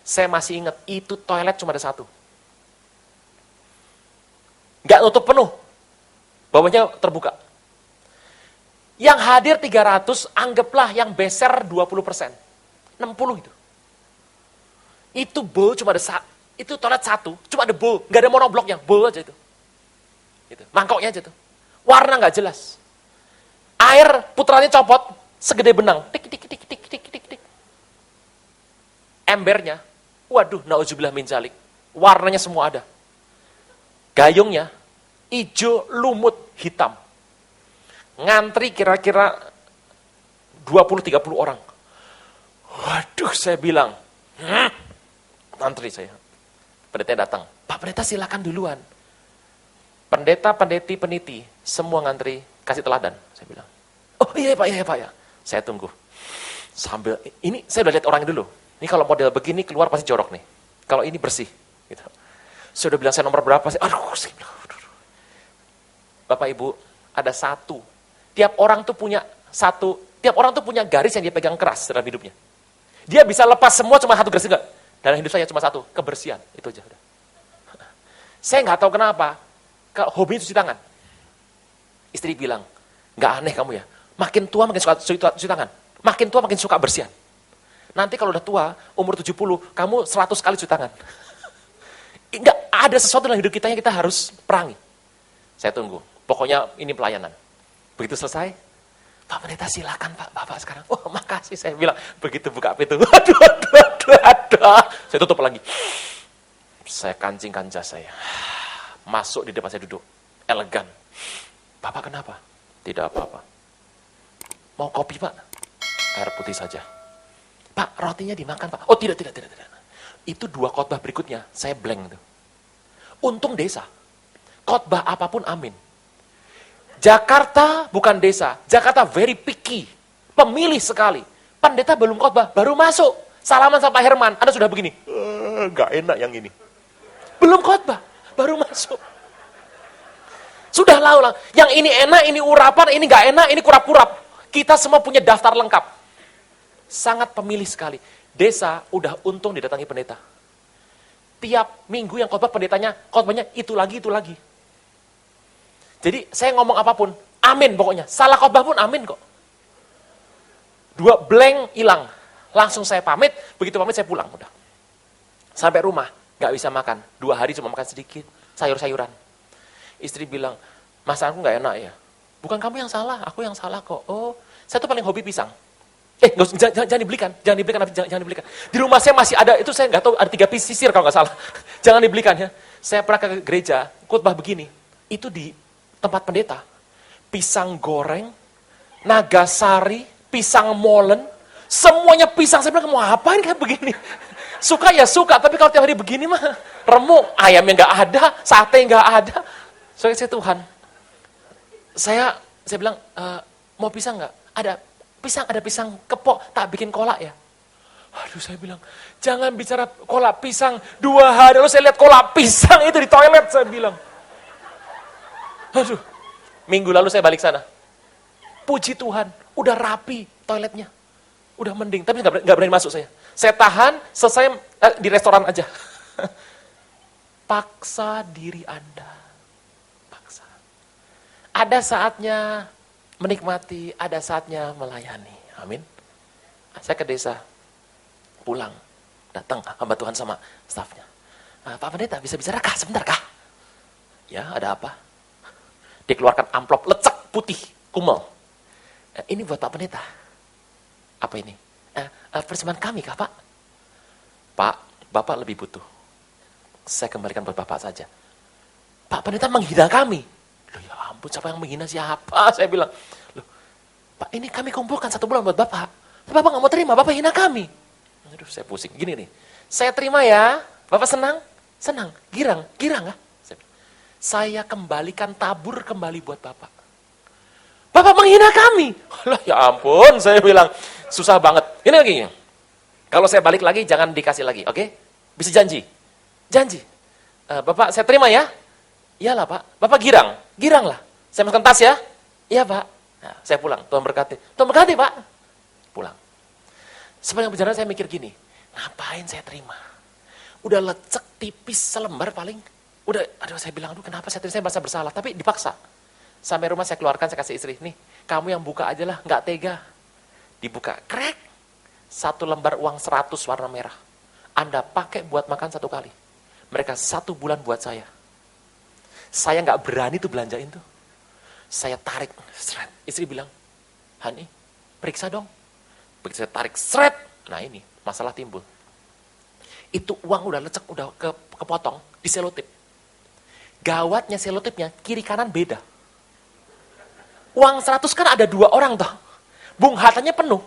Speaker 1: Saya masih ingat, itu toilet cuma ada 1. Nggak nutup penuh. Bawahnya terbuka. Yang hadir 300, anggaplah yang beser 20%. 60 itu. Itu bowl cuma ada itu toilet 1, cuma ada bowl. Nggak ada monobloknya, bowl aja itu. Mangkoknya aja tuh. Warna nggak jelas. Air putranya copot, segede benang. Tik, tik, tik, tik, tik, tik, tik. Embernya, waduh, na'udzubillah min dzalik. Warnanya semua ada. Gayungnya, hijau, lumut, hitam. Ngantri kira-kira 20-30 orang. Waduh, saya bilang, ngantri saya. Pendeta datang, Pak Pendeta silakan duluan. Pendeta, pendeti, peniti, semua ngantri, kasih teladan. Saya bilang, oh iya Pak, ya. Saya tunggu. Sambil, ini saya udah lihat orangnya dulu. Ini kalau model begini keluar pasti jorok nih. Kalau ini bersih. Gitu. Saya udah bilang saya nomor berapa sih? Aduh, saya bilang, Bapak Ibu, ada satu. Tiap orang tuh punya garis yang dia pegang keras dalam hidupnya. Dia bisa lepas semua cuma satu garis, enggak. Dalam hidup saya cuma satu, kebersihan. Itu aja. Saya nggak tahu kenapa, hobi cuci tangan. Istri bilang, nggak aneh kamu ya, makin tua makin suka cuci tangan. Makin tua makin suka bersihan. Nanti kalau udah tua, umur 70, kamu 100 kali cuci tangan. Enggak, ada sesuatu dalam hidup kita yang kita harus perangi. Saya tunggu. Pokoknya ini pelayanan. Begitu selesai, Pak Pendeta silakan Pak, Bapak sekarang. Oh makasih, saya bilang. Begitu buka pintu, aduh. Saya tutup lagi. Saya kancingkan jas saya. Masuk di depan saya duduk. Elegan. Bapak kenapa? Tidak apa-apa. Mau kopi Pak? Air putih saja. Pak, rotinya dimakan Pak. Oh tidak. Itu 2 khotbah berikutnya, saya blank tuh. Untung desa. Khotbah apapun amin. Jakarta bukan desa. Jakarta very picky. Pemilih sekali. Pendeta belum khotbah, baru masuk. Salaman sama Pak Herman. Anda sudah begini. Nggak enak yang ini. Belum khotbah, baru masuk. Sudah lah. Yang ini enak, ini urapan, ini nggak enak, ini kurap-kurap. Kita semua punya daftar lengkap. Sangat pemilih sekali. Desa udah untung didatangi pendeta. Tiap minggu yang khotbahnya itu lagi. Jadi saya ngomong apapun, amin pokoknya. Salah khotbah pun amin kok. 2 blank hilang. Langsung saya pamit, begitu pamit saya pulang udah. Sampai rumah, nggak bisa makan. 2 hari cuma makan sedikit, sayur-sayuran. Istri bilang, masakanku nggak enak ya. Bukan kamu yang salah, aku yang salah kok. Oh, saya tuh paling hobi pisang. Jangan dibelikan, jangan dibelikan. Di rumah saya masih ada, itu saya nggak tahu, ada 3 piece sisir kalau nggak salah. Jangan dibelikan ya. Saya pernah ke gereja, khotbah begini. Itu di tempat pendeta. Pisang goreng, nagasari, pisang molen, semuanya pisang. Saya bilang, mau apain kayak begini? Suka ya suka, tapi kalau tiap hari begini mah, remuk, ayamnya nggak ada, sate nggak ada. Soalnya saya Tuhan. Saya bilang, mau pisang nggak? Ada pisang kepok, tak bikin kolak ya. Aduh, saya bilang, jangan bicara kolak pisang. 2 hari lalu saya lihat kolak pisang itu di toilet, saya bilang. Aduh, minggu lalu saya balik sana. Puji Tuhan, udah rapi toiletnya. Udah mending, tapi nggak berani masuk saya. Saya tahan, selesai di restoran aja. Paksa diri Anda. Paksa. Ada saatnya menikmati, ada saatnya melayani. Amin. Saya ke desa, pulang, datang hamba Tuhan sama stafnya. Pak Pendeta, bisa bicara kah? Sebentar kah? Ya, ada apa? Dikeluarkan amplop lecek putih, kumel. Ini buat Pak Pendeta. Apa ini? Persembahan kami kah, Pak? Pak, Bapak lebih butuh. Saya kembalikan buat Bapak saja. Pak Pendeta menghina kami. Loh, ya ampun, siapa yang menghina siapa? Saya bilang, loh, Pak, ini kami kumpulkan 1 bulan buat Bapak. Tapi Bapak nggak mau terima, Bapak hina kami. Aduh, saya pusing. Gini nih, saya terima ya. Bapak senang? Senang. Girang nggak? Saya kembalikan tabur kembali buat Bapak. Bapak menghina kami. Lah, ya ampun, saya bilang, susah banget. Ini lagi. Kalau saya balik lagi, jangan dikasih lagi, oke? Bisa janji? Janji. Bapak, saya terima ya? Iyalah, Pak. Bapak girang lah. Saya masukkan tas ya? Iya, Pak. Nah, saya pulang. Tuhan berkati. Tuhan berkati, Pak. Pulang. Sepanjang perjalanan saya mikir gini, ngapain saya terima? Udah lecek tipis selembar paling. Aduh, saya bilang, kenapa saya terima? Saya merasa bersalah, tapi dipaksa. Sampai rumah saya keluarkan, saya kasih istri, nih, kamu yang buka aja lah, nggak tega. Dibuka, krek. 1 lembar uang 100 warna merah. Anda pakai buat makan 1 kali. Mereka 1 bulan buat saya. Saya nggak berani tuh belanjain tuh. Saya tarik, seret. Istri bilang, Hani, periksa dong. Begitu saya tarik, seret. Nah ini, masalah timbul. Itu uang udah lecek, udah kepotong, di selotip. Gawatnya selotipnya, kiri kanan beda. Uang 100 kan ada 2 orang toh. Bung Hattanya penuh.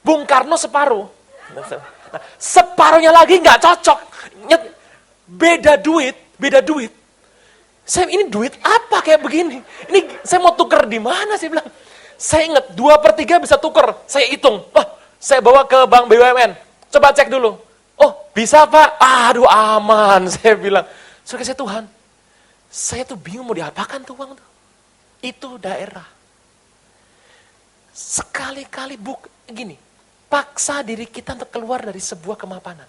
Speaker 1: Bung Karno separuh. Nah, separuhnya lagi nggak cocok. Beda duit. Saya ini duit apa kayak begini? Ini saya mau tuker di mana? Saya bilang. Saya ingat 2/3 bisa tuker. Saya hitung. Saya bawa ke bank BUMN. Coba cek dulu. Oh, bisa Pak. Aduh, aman. Saya bilang. Saudara saya Tuhan. Saya tuh bingung mau diapakan tuh uang tuh. Itu daerah. Sekali-kali gini, paksa diri kita untuk keluar dari sebuah kemapanan.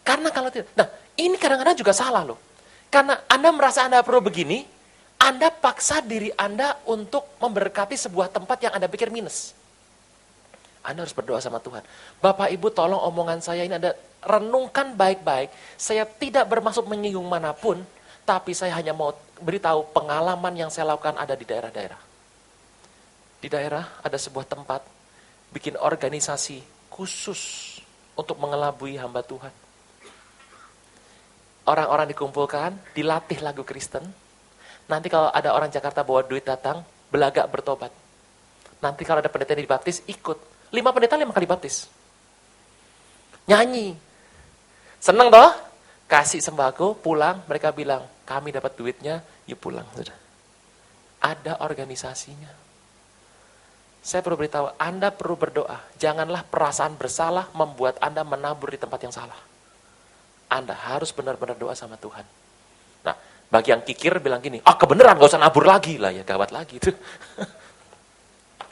Speaker 1: Karena kalau tidak, nah ini kadang-kadang juga salah loh. Karena Anda merasa Anda perlu begini, Anda paksa diri Anda untuk memberkati sebuah tempat yang Anda pikir minus. Anda harus berdoa sama Tuhan. Bapak Ibu tolong omongan saya ini Anda renungkan baik-baik. Saya tidak bermaksud menyinggung manapun, tapi saya hanya mau beritahu pengalaman yang saya lakukan ada di daerah-daerah. Di daerah ada sebuah tempat bikin organisasi khusus untuk mengelabui hamba Tuhan. Orang-orang dikumpulkan, dilatih lagu Kristen. Nanti kalau ada orang Jakarta bawa duit datang, belagak bertobat. Nanti kalau ada pendeta yang dibaptis, ikut. 5 pendeta 5 kali baptis. Nyanyi. Seneng toh? Kasih sembako, pulang, mereka bilang, kami dapat duitnya, yuk pulang. Sudah. Ada organisasinya. Saya perlu beritahu, Anda perlu berdoa. Janganlah perasaan bersalah membuat Anda menabur di tempat yang salah. Anda harus benar-benar doa sama Tuhan. Nah, bagi yang kikir bilang gini, kebenaran, gak usah nabur lagi lah ya, gawat lagi itu.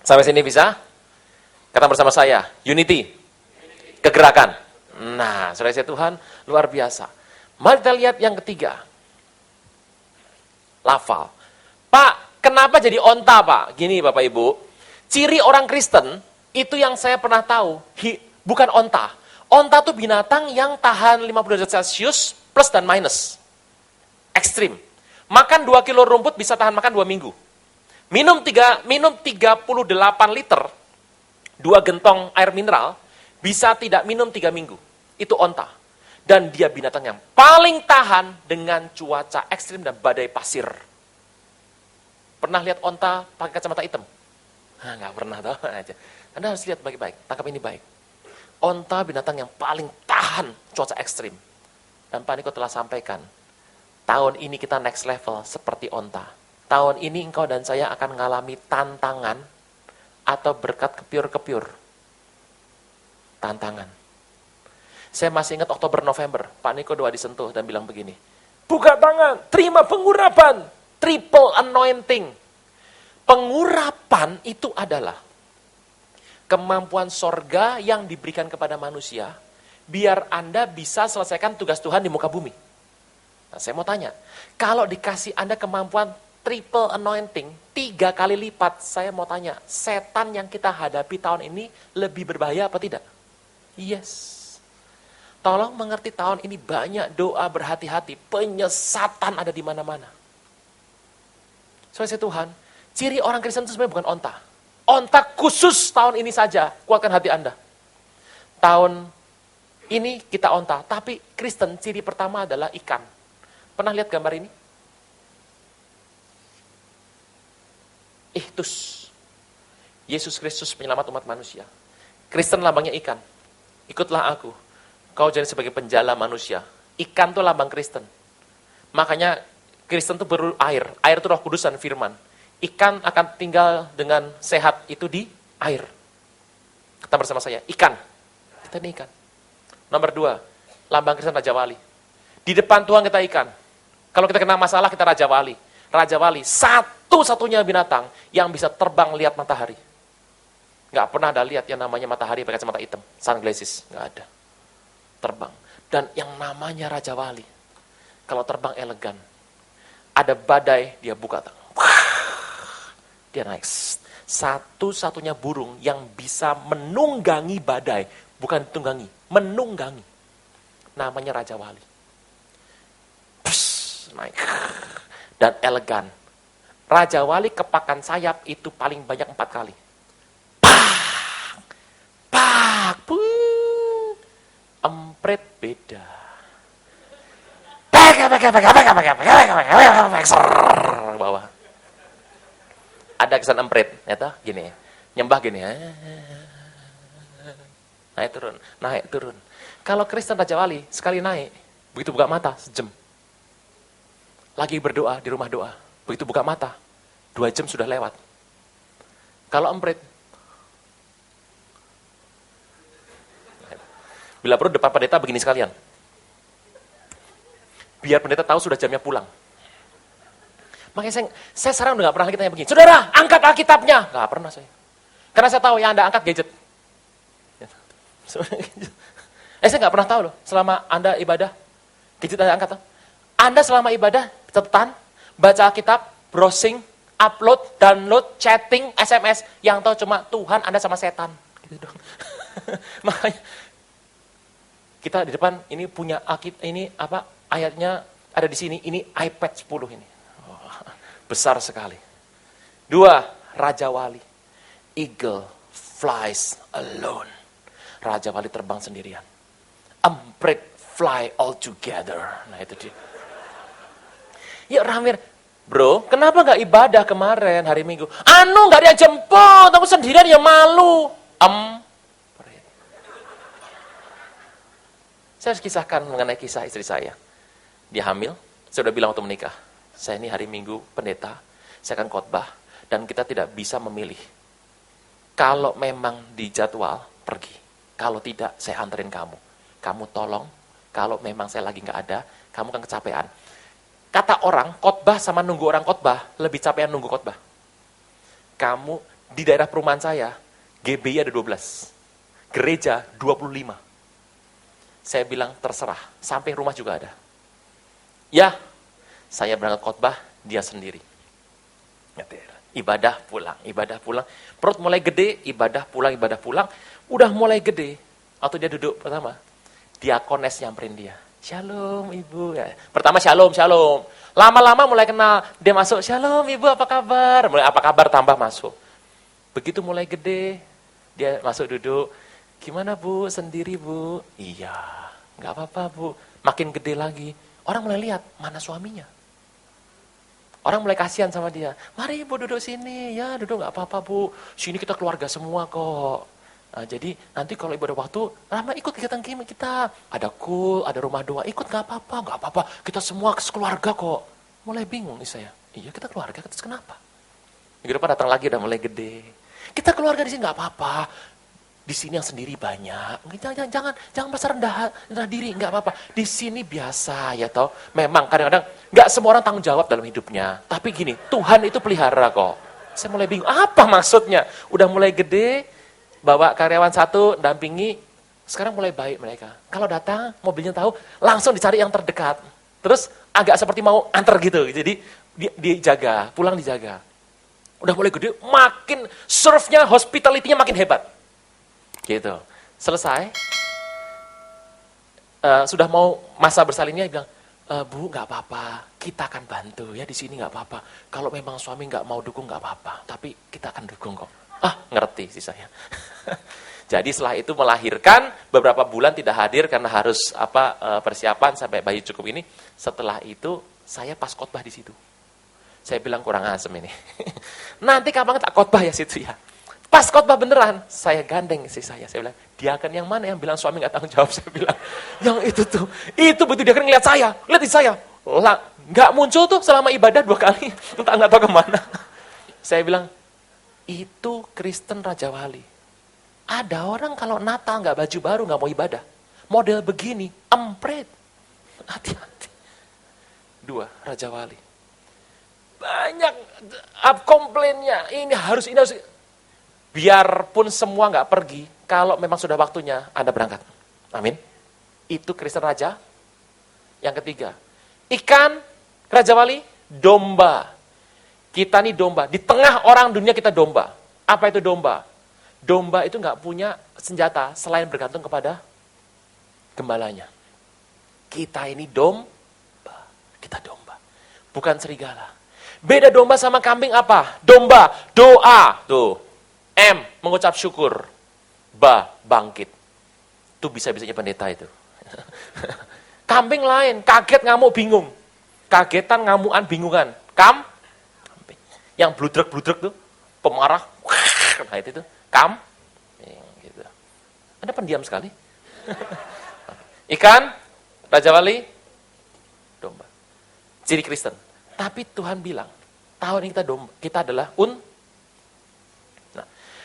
Speaker 1: Sampai sini bisa? Kata bersama saya, unity, kegerakan. Nah, saudara saya Tuhan, luar biasa. Mari kita lihat yang ketiga. Lafal. Pak, kenapa jadi onta, Pak? Gini, Bapak Ibu. Ciri orang Kristen, itu yang saya pernah tahu, bukan onta. Onta tuh binatang yang tahan 50 derajat Celcius plus dan minus. Ekstrim. Makan 2 kilo rumput bisa tahan makan 2 minggu. Minum 38 liter, 2 gentong air mineral, bisa tidak minum 3 minggu. Itu onta. Dan dia binatang yang paling tahan dengan cuaca ekstrim dan badai pasir. Pernah lihat onta pakai kacamata hitam? Nggak pernah tahu aja. Anda harus lihat baik-baik, tangkap ini baik. Onta binatang yang paling tahan cuaca ekstrim. Dan Pak Niko telah sampaikan, tahun ini kita next level seperti onta. Tahun ini engkau dan saya akan mengalami tantangan atau berkat kepiur-kepiur. Tantangan. Saya masih ingat Oktober-November, Pak Niko doa disentuh dan bilang begini, buka tangan, terima pengurapan, triple anointing. Pengurapan itu adalah kemampuan sorga yang diberikan kepada manusia, biar Anda bisa selesaikan tugas Tuhan di muka bumi. Nah, saya mau tanya, kalau dikasih Anda kemampuan triple anointing, 3 kali lipat, saya mau tanya, setan yang kita hadapi tahun ini lebih berbahaya apa tidak? Yes. Tolong mengerti tahun ini banyak doa berhati-hati, penyesatan ada di mana-mana. Soalnya Tuhan, ciri orang Kristen itu sebenarnya bukan onta. Onta khusus tahun ini saja, kuatkan hati Anda. Tahun ini kita onta, tapi Kristen ciri pertama adalah ikan. Pernah lihat gambar ini? Ihtus. Yesus Kristus penyelamat umat manusia. Kristen lambangnya ikan. Ikutlah aku. Kau jadi sebagai penjala manusia. Ikan itu lambang Kristen. Makanya Kristen itu air. Air itu Roh Kudus dan firman. Ikan akan tinggal dengan sehat itu di air. Kata bersama saya, ikan. Kita ini ikan. Nomor 2, lambang Kristen Raja Wali. Di depan Tuhan kita ikan. Kalau kita kena masalah, kita Raja Wali. Raja Wali, satu-satunya binatang yang bisa terbang lihat matahari. Nggak pernah ada lihat yang namanya matahari pakai kacamata hitam. Sunglasses, nggak ada. Terbang. Dan yang namanya Raja Wali, kalau terbang elegan, ada badai, dia buka tangan. Dia naik. Satu-satunya burung yang bisa menunggangi badai. Bukan tunggangi, menunggangi. Namanya Raja Wali. Pss, naik. Dan elegan. Raja Wali kepakan sayap itu paling banyak 4 kali. Pak! Pak! Empret beda. Bawah. Ada kesan empret, nyata gini, nyembah gini. Naik turun, naik turun. Kalau Kristen Raja Wali sekali naik, begitu buka mata sejam. Lagi berdoa di rumah doa, begitu buka mata 2 jam sudah lewat. Kalau empret, bila perlu depan pendeta begini sekalian. Biar pendeta tahu sudah jamnya pulang. Makanya saya sekarang udah gak pernah kita begini. Saudara, angkat Alkitabnya. Gak pernah saya. Karena saya tahu yang Anda angkat gadget. Saya gak pernah tahu loh. Selama Anda ibadah, gadget Anda angkat. Anda selama ibadah, catatan, baca Alkitab, browsing, upload, download, chatting, SMS. Yang tahu cuma Tuhan, Anda sama setan. Gitu dong. Makanya, kita di depan ini punya ini apa ayatnya ada di sini, ini iPad 10 ini. Oh, besar sekali. 2, Raja Wali. Eagle flies alone. Raja Wali terbang sendirian. Empret fly all together. Nah itu dia. Ya Ramir, bro, kenapa nggak ibadah kemarin hari Minggu? Nggak dia jemput, aku sendirian ya malu. Saya harus kisahkan mengenai kisah istri saya. Dia hamil, saya sudah bilang waktu menikah. Saya ini hari Minggu pendeta, saya akan khotbah. Dan kita tidak bisa memilih. Kalau memang dijadwal, pergi. Kalau tidak, saya anterin kamu. Kamu tolong, kalau memang saya lagi nggak ada, kamu kan kecapean. Kata orang, khotbah sama nunggu orang khotbah, lebih capean nunggu khotbah. Kamu, di daerah perumahan saya, GBI ada 12. Gereja 25. Saya bilang terserah, sampai rumah juga ada. Ya, saya berangkat khotbah, dia sendiri. Nyetir. Ibadah pulang. Perut mulai gede, ibadah pulang. Udah mulai gede. Waktu dia duduk pertama, diakones nyamperin dia. Shalom ibu. Ya. Pertama shalom. Lama-lama mulai kenal. Dia masuk, shalom ibu apa kabar? Mulai apa kabar tambah masuk. Begitu mulai gede, dia masuk duduk. Gimana bu, sendiri bu? Iya, nggak apa-apa bu. Makin gede lagi, orang mulai lihat, mana suaminya? Orang mulai kasihan sama dia. Mari ibu duduk sini, ya duduk nggak apa-apa bu. Sini kita keluarga semua kok. Nah, jadi nanti kalau ibu ada waktu, Rahma ikut kegiatan kita. Ada kul, ada rumah doa, ikut nggak apa-apa. Kita semua keluarga kok. Mulai bingung nih saya. Iya kita keluarga, terus kenapa? Minggu depan datang lagi udah mulai gede. Kita keluarga di sini nggak apa-apa. Di sini yang sendiri banyak. Jangan merasa rendah diri, nggak apa-apa. Di sini biasa ya toh. Memang kadang-kadang nggak semua orang tanggung jawab dalam hidupnya. Tapi gini, Tuhan itu pelihara kok. Saya mulai bingung, apa maksudnya? Udah mulai gede, bawa karyawan satu, dampingi, sekarang mulai baik mereka. Kalau datang, mobilnya tahu, langsung dicari yang terdekat. Terus agak seperti mau antar gitu. Jadi dijaga, pulang dijaga. Udah mulai gede, makin serve-nya, hospitality-nya makin hebat. Gitu. Selesai. Sudah mau masa bersalinnya, bilang, Bu, nggak apa-apa, kita akan bantu ya di sini nggak apa-apa. Kalau memang suami nggak mau dukung nggak apa-apa, tapi kita akan dukung kok. Ngerti sih saya. Jadi setelah itu melahirkan, beberapa bulan tidak hadir karena harus persiapan sampai bayi cukup ini. Setelah itu saya pas khotbah di situ. Saya bilang kurang asem ini. Nanti kapan tak khotbah ya situ ya. Pas khotbah beneran, saya gandeng istri saya. Saya bilang, diaken yang mana yang bilang suami nggak tanggung jawab? Saya bilang, yang itu tuh. Itu betul diaken ngeliat saya, lihat di saya. Nggak muncul tuh selama ibadah 2 kali. Entah nggak tahu kemana. Saya bilang, itu Kristen Raja Wali. Ada orang kalau Natal nggak baju baru nggak mau ibadah. Model begini, empret. Hati-hati. 2, Raja Wali. Banyak komplainnya. Ini harus. Biarpun semua nggak pergi, kalau memang sudah waktunya, Anda berangkat. Amin. Itu Kristen Raja. Yang ketiga, ikan, Raja Wali, domba. Kita nih domba. Di tengah orang dunia kita domba. Apa itu domba? Domba itu nggak punya senjata selain bergantung kepada gembalanya. Kita ini domba. Kita domba. Bukan serigala. Beda domba sama kambing apa? Domba, doa. Tuh. M, mengucap syukur. Bangkit. Itu bisa-bisanya pendeta itu. Kambing lain, kaget, ngamuk, bingung. Kagetan, ngamuan, bingungan. Kambing. Yang bludrek-bludrek tuh, pemarah. Nah itu tuh, gitu. Anda pendiam sekali. Ikan, Raja Wali, domba. Ciri Kristen. Tapi Tuhan bilang, tahun ini kita adalah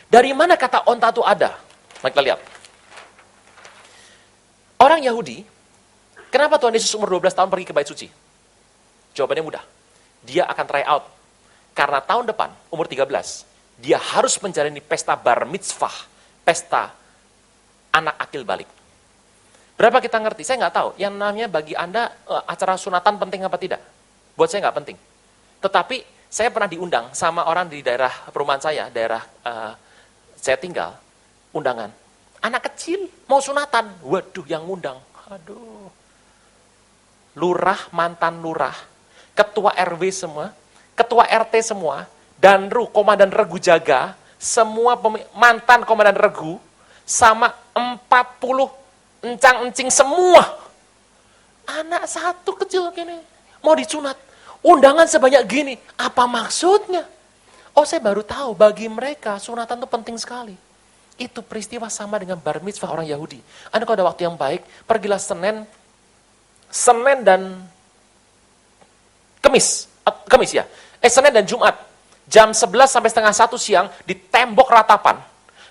Speaker 1: dari mana kata onta itu ada? Mari kita lihat. Orang Yahudi, kenapa Tuhan Yesus umur 12 tahun pergi ke Bait Suci? Jawabannya mudah. Dia akan try out. Karena tahun depan, umur 13, dia harus menjalani pesta bar mitzvah, pesta anak akil balik. Berapa kita ngerti? Saya nggak tahu. Yang namanya bagi Anda, acara sunatan penting apa tidak? Buat saya nggak penting. Tetapi, saya pernah diundang sama orang di daerah perumahan saya, daerah saya tinggal, undangan. Anak kecil mau sunatan. Waduh, yang ngundang. Aduh. Lurah, mantan lurah, ketua RW semua, ketua RT semua, danru, komandan regu jaga, semua mantan komandan regu, sama 40 encang-encing semua. Anak satu kecil gini, mau disunat. Undangan sebanyak gini, apa maksudnya? Oh, saya baru tahu, bagi mereka sunatan itu penting sekali. Itu peristiwa sama dengan bar mitzvah orang Yahudi. Anda kalau ada waktu yang baik, pergilah Senin dan Kemis ya. Senin dan Jumat, jam 11 sampai setengah 1 siang, di tembok ratapan.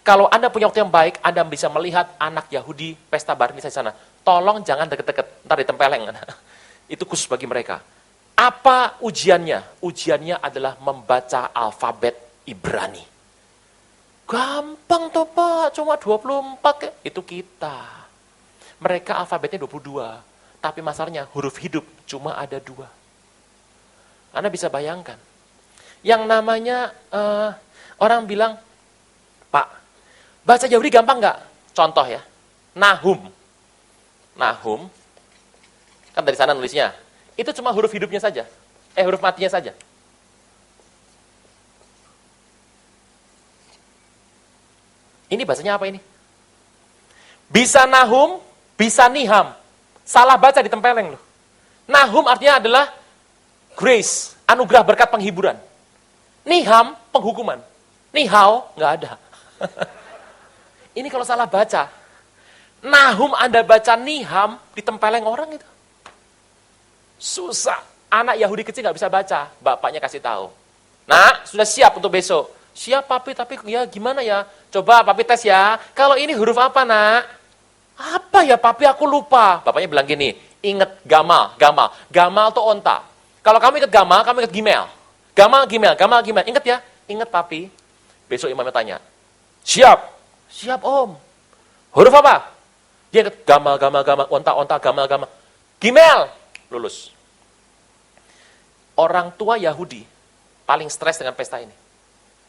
Speaker 1: Kalau Anda punya waktu yang baik, Anda bisa melihat anak Yahudi pesta bar mitzvah di sana. Tolong jangan deket-deket, ntar ditempeleng. Itu khusus bagi mereka. Apa ujiannya? Ujiannya adalah membaca alfabet Ibrani. Gampang toh Pak, cuma 24. Itu kita. Mereka alfabetnya 22. Tapi masalahnya huruf hidup cuma ada 2. Anda bisa bayangkan. Yang namanya, orang bilang, Pak, baca Yahudi gampang nggak? Contoh ya, Nahum. Nahum, kan dari sana nulisnya. Itu cuma huruf hidupnya saja. Huruf matinya saja. Ini bahasanya apa ini? Bisa Nahum, bisa Niham. Salah baca ditempeleng loh. Nahum artinya adalah grace, anugerah berkat penghiburan. Niham, penghukuman. Nihau, nggak ada. Ini kalau salah baca. Nahum Anda baca Niham, ditempeleng orang itu. Susah. Anak Yahudi kecil nggak bisa baca. Bapaknya kasih tahu. Nah, sudah siap untuk besok. Siap papi, tapi ya gimana ya? Coba papi tes ya. Kalau ini huruf apa nak? Apa ya papi, aku lupa. Bapaknya bilang gini, ingat gamal, gamal. Gamal tuh onta. Kalau kamu ingat gamal, kamu ingat gimel. Gamal, gimel, gamal, gimel. Ingat ya? Ingat papi. Besok imamnya tanya, siap? Siap om. Huruf apa? Dia ingat gamal, gamal, gamal. Onta, onta, gamal, gamal. Gimel. Lulus. Orang tua Yahudi paling stres dengan pesta ini.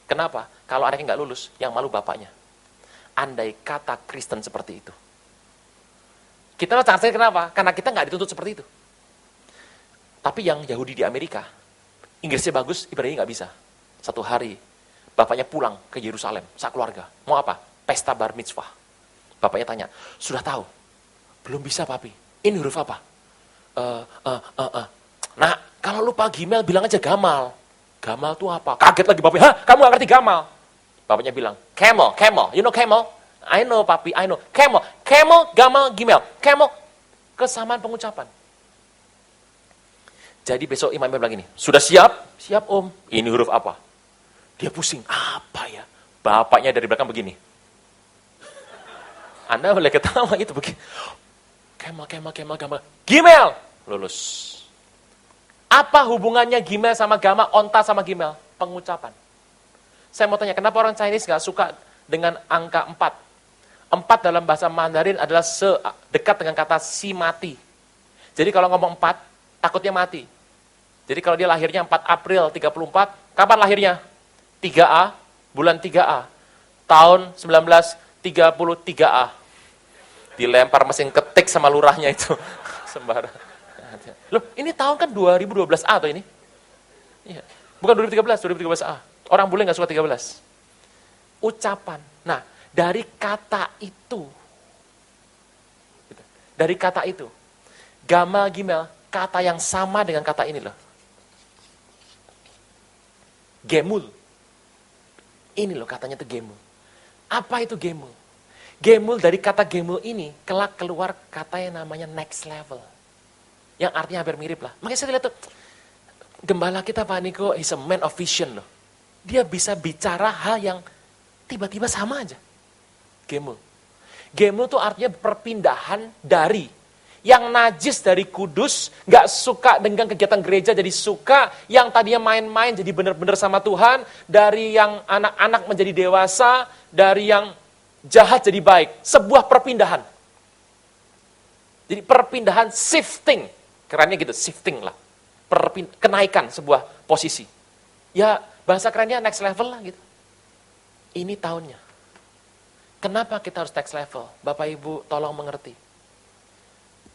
Speaker 1: Kenapa? Kalau anaknya nggak lulus, yang malu bapaknya. Andai kata Kristen seperti itu. Kita sangat stres, kenapa? Karena kita nggak dituntut seperti itu. Tapi yang Yahudi di Amerika, Inggrisnya bagus, ibadahnya nggak bisa. Satu hari, bapaknya pulang ke Yerusalem, keluarga. Mau apa? Pesta bar mitzvah. Bapaknya tanya, sudah tahu? Belum bisa papi. Ini huruf apa? Nah, kalau lupa gimel, bilang aja gamal. Gamal tuh apa? Kaget lagi bapaknya, hah? Kamu gak ngerti gamal? Bapaknya bilang, camel, camel. You know camel? I know papi, I know. Camel, camel, gamal, gimel. Camel, kesamaan pengucapan. Jadi besok imamnya bilang gini, sudah siap? Siap om. Ini huruf apa? Dia pusing, apa ya? Bapaknya dari belakang begini. Anda boleh ketawa itu begini. Camel, camel, camel, gamal. Gimel! Lulus. Apa hubungannya gimel sama gamal, onta sama gimel? Pengucapan. Saya mau tanya, kenapa orang Chinese gak suka dengan angka 4? 4 dalam bahasa Mandarin adalah dekat dengan kata si mati. Jadi kalau ngomong 4, takutnya mati. Jadi kalau dia lahirnya 4 April 34, kapan lahirnya? 3A, bulan 3A. Tahun 1933A. Dilempar mesin ketik sama lurahnya itu. Sembarang. Loh, ini tahun kan 2012A atau ini? Iya. Bukan 2013, 2013A. Orang bule nggak suka 13. Ucapan. Nah, dari kata itu, gamal gimel, kata yang sama dengan kata ini loh. Gemul. Ini loh katanya itu gemul. Apa itu gemul? Gemul, dari kata gemul ini, kelak keluar kata yang namanya next level. Yang artinya hampir mirip lah. Makanya saya lihat tuh, gembala kita Pak Niko, he's a man of vision loh. Dia bisa bicara hal yang tiba-tiba sama aja. Gemul. Gemul tuh artinya perpindahan dari yang najis dari kudus, gak suka dengan kegiatan gereja jadi suka, yang tadinya main-main jadi benar-benar sama Tuhan, dari yang anak-anak menjadi dewasa, dari yang jahat jadi baik. Sebuah perpindahan. Jadi perpindahan shifting. Kerennya gitu, shifting lah. Kenaikan sebuah posisi. Ya, bahasa kerennya next level lah gitu. Ini tahunnya. Kenapa kita harus next level? Bapak Ibu tolong mengerti.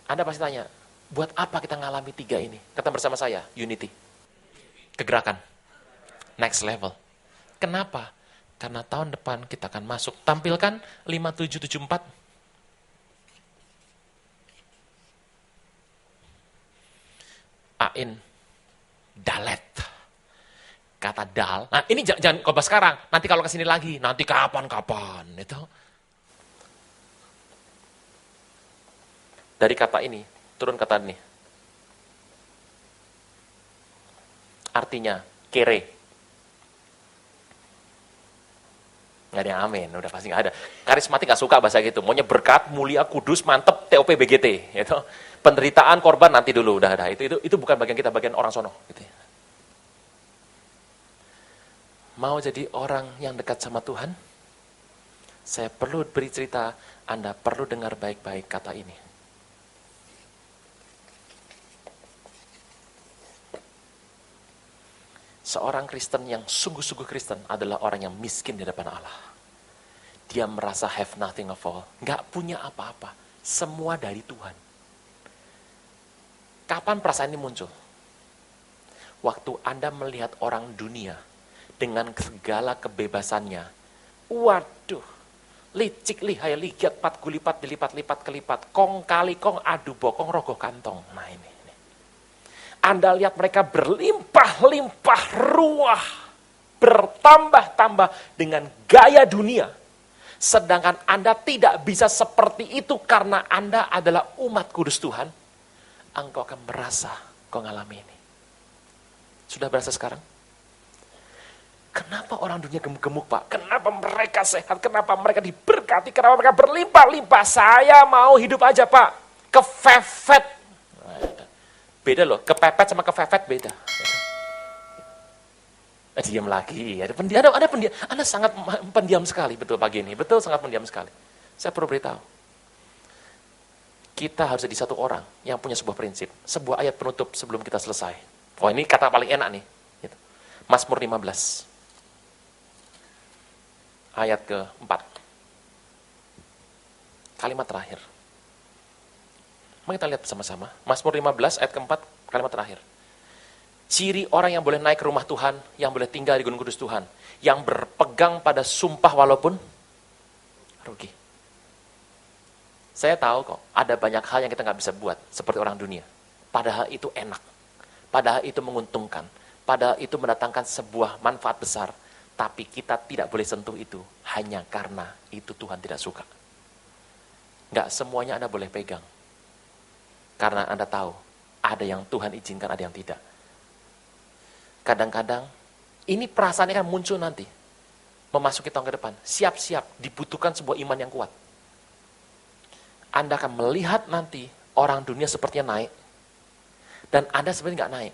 Speaker 1: Anda pasti tanya, buat apa kita ngalami 3 ini? Kata bersama saya, unity. Kegerakan. Next level. Kenapa? Karena tahun depan kita akan masuk. Tampilkan 5774. Ain. Dalet. Kata dal. Nah ini jangan khotbah sekarang. Nanti kalau kesini lagi. Nanti kapan-kapan. Itu. Dari kata ini, turun kata ini. Artinya, kere. Nggak ada yang amin, udah pasti nggak ada. Karismatik nggak suka bahasa gitu. Maunya berkat, mulia, kudus, mantep, TOP, BGT. Gitu. Penderitaan, korban, nanti dulu. Udah. Itu bukan bagian kita, bagian orang sono. Gitu. Mau jadi orang yang dekat sama Tuhan? Saya perlu beri cerita, Anda perlu dengar baik-baik kata ini. Seorang Kristen yang sungguh-sungguh Kristen adalah orang yang miskin di depan Allah. Dia merasa have nothing of all. Nggak punya apa-apa. Semua dari Tuhan. Kapan perasaan ini muncul? Waktu Anda melihat orang dunia dengan segala kebebasannya. Waduh, licik lihai ligat pat gulipat dilipat-lipat kelipat. Kong kali kong adu bokong rogoh kantong. Nah ini. Anda lihat mereka berlimpah-limpah ruah. Bertambah-tambah dengan gaya dunia. Sedangkan Anda tidak bisa seperti itu karena Anda adalah umat kudus Tuhan. Engkau akan merasa kau ngalami ini. Sudah berasa sekarang? Kenapa orang dunia gemuk-gemuk, Pak? Kenapa mereka sehat? Kenapa mereka diberkati? Kenapa mereka berlimpah-limpah? Saya mau hidup aja, Pak. Kefefet. Beda loh, kepepet sama kefefet beda. Diam lagi, ada pendiam. Anda sangat pendiam sekali, betul pagi ini. Betul, sangat pendiam sekali. Saya perlu beritahu. Kita harus jadi satu orang yang punya sebuah prinsip. Sebuah ayat penutup sebelum kita selesai. Oh ini kata paling enak nih. Mazmur 15. Ayat ke-4. Kalimat terakhir. Mari kita lihat bersama-sama. Mazmur 15 ayat ke-4, kalimat terakhir. Ciri orang yang boleh naik ke rumah Tuhan, yang boleh tinggal di Gunung Kudus Tuhan, yang berpegang pada sumpah walaupun rugi. Saya tahu kok, ada banyak hal yang kita nggak bisa buat, seperti orang dunia. Padahal itu enak. Padahal itu menguntungkan. Padahal itu mendatangkan sebuah manfaat besar. Tapi kita tidak boleh sentuh itu, hanya karena itu Tuhan tidak suka. Nggak semuanya Anda boleh pegang. Karena Anda tahu, ada yang Tuhan izinkan, ada yang tidak. Kadang-kadang, ini perasaannya kan muncul nanti. Memasuki tahun ke depan. Siap-siap, dibutuhkan sebuah iman yang kuat. Anda akan melihat nanti, orang dunia sepertinya naik. Dan Anda sebenarnya nggak naik.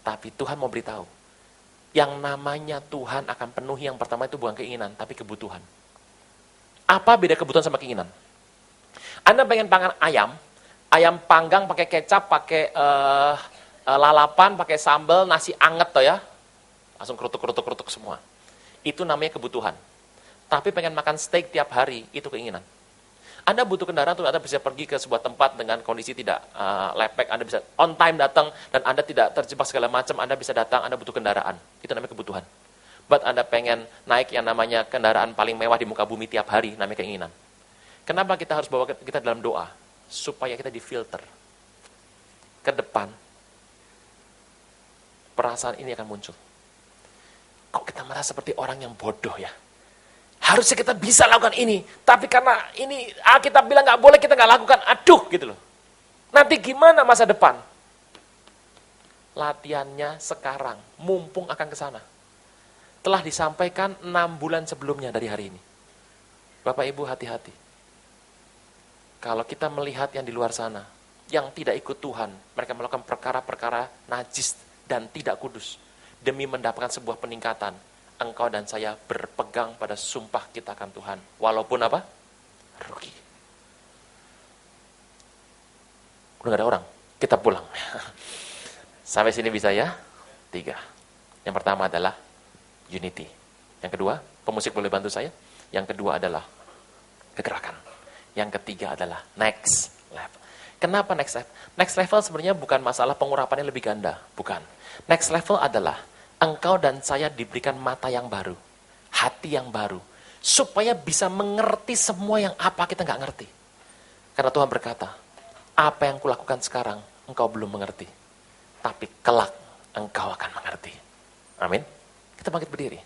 Speaker 1: Tapi Tuhan mau beritahu. Yang namanya Tuhan akan penuhi yang pertama itu bukan keinginan, tapi kebutuhan. Apa beda kebutuhan sama keinginan? Anda pengen makan ayam panggang pakai kecap, pakai lalapan, pakai sambal, nasi anget toh ya. Langsung kerutuk semua. Itu namanya kebutuhan. Tapi pengen makan steak tiap hari, itu keinginan. Anda butuh kendaraan untuk Anda bisa pergi ke sebuah tempat dengan kondisi tidak lepek, Anda bisa on time datang, dan Anda tidak terjebak segala macam, Anda bisa datang, Anda butuh kendaraan. Itu namanya kebutuhan. But Anda pengen naik yang namanya kendaraan paling mewah di muka bumi tiap hari, namanya keinginan. Kenapa kita harus bawa kita dalam doa? Supaya kita difilter. Ke depan, perasaan ini akan muncul. Kok kita merasa seperti orang yang bodoh ya? Harusnya kita bisa lakukan ini, tapi karena ini Alkitab bilang nggak boleh, kita nggak lakukan. Aduh, gitu loh. Nanti gimana masa depan? Latihannya sekarang, mumpung akan ke sana. Telah disampaikan 6 bulan sebelumnya dari hari ini. Bapak Ibu hati-hati. Kalau kita melihat yang di luar sana, yang tidak ikut Tuhan, mereka melakukan perkara-perkara najis dan tidak kudus, demi mendapatkan sebuah peningkatan. Engkau dan saya berpegang pada sumpah kita akan Tuhan. Walaupun apa? Rugi. Udah gak ada orang? Kita pulang. Sampai sini bisa ya? 3. Yang pertama adalah unity. Yang kedua, pemusik boleh bantu saya? Yang kedua adalah kegerakan. Yang ketiga adalah next level. Kenapa next level? Next level sebenarnya bukan masalah pengurapannya lebih ganda. Bukan. Next level adalah engkau dan saya diberikan mata yang baru, hati yang baru, supaya bisa mengerti semua yang apa kita nggak ngerti. Karena Tuhan berkata, apa yang kulakukan sekarang, engkau belum mengerti. Tapi kelak, engkau akan mengerti. Amin. Kita bangkit berdiri.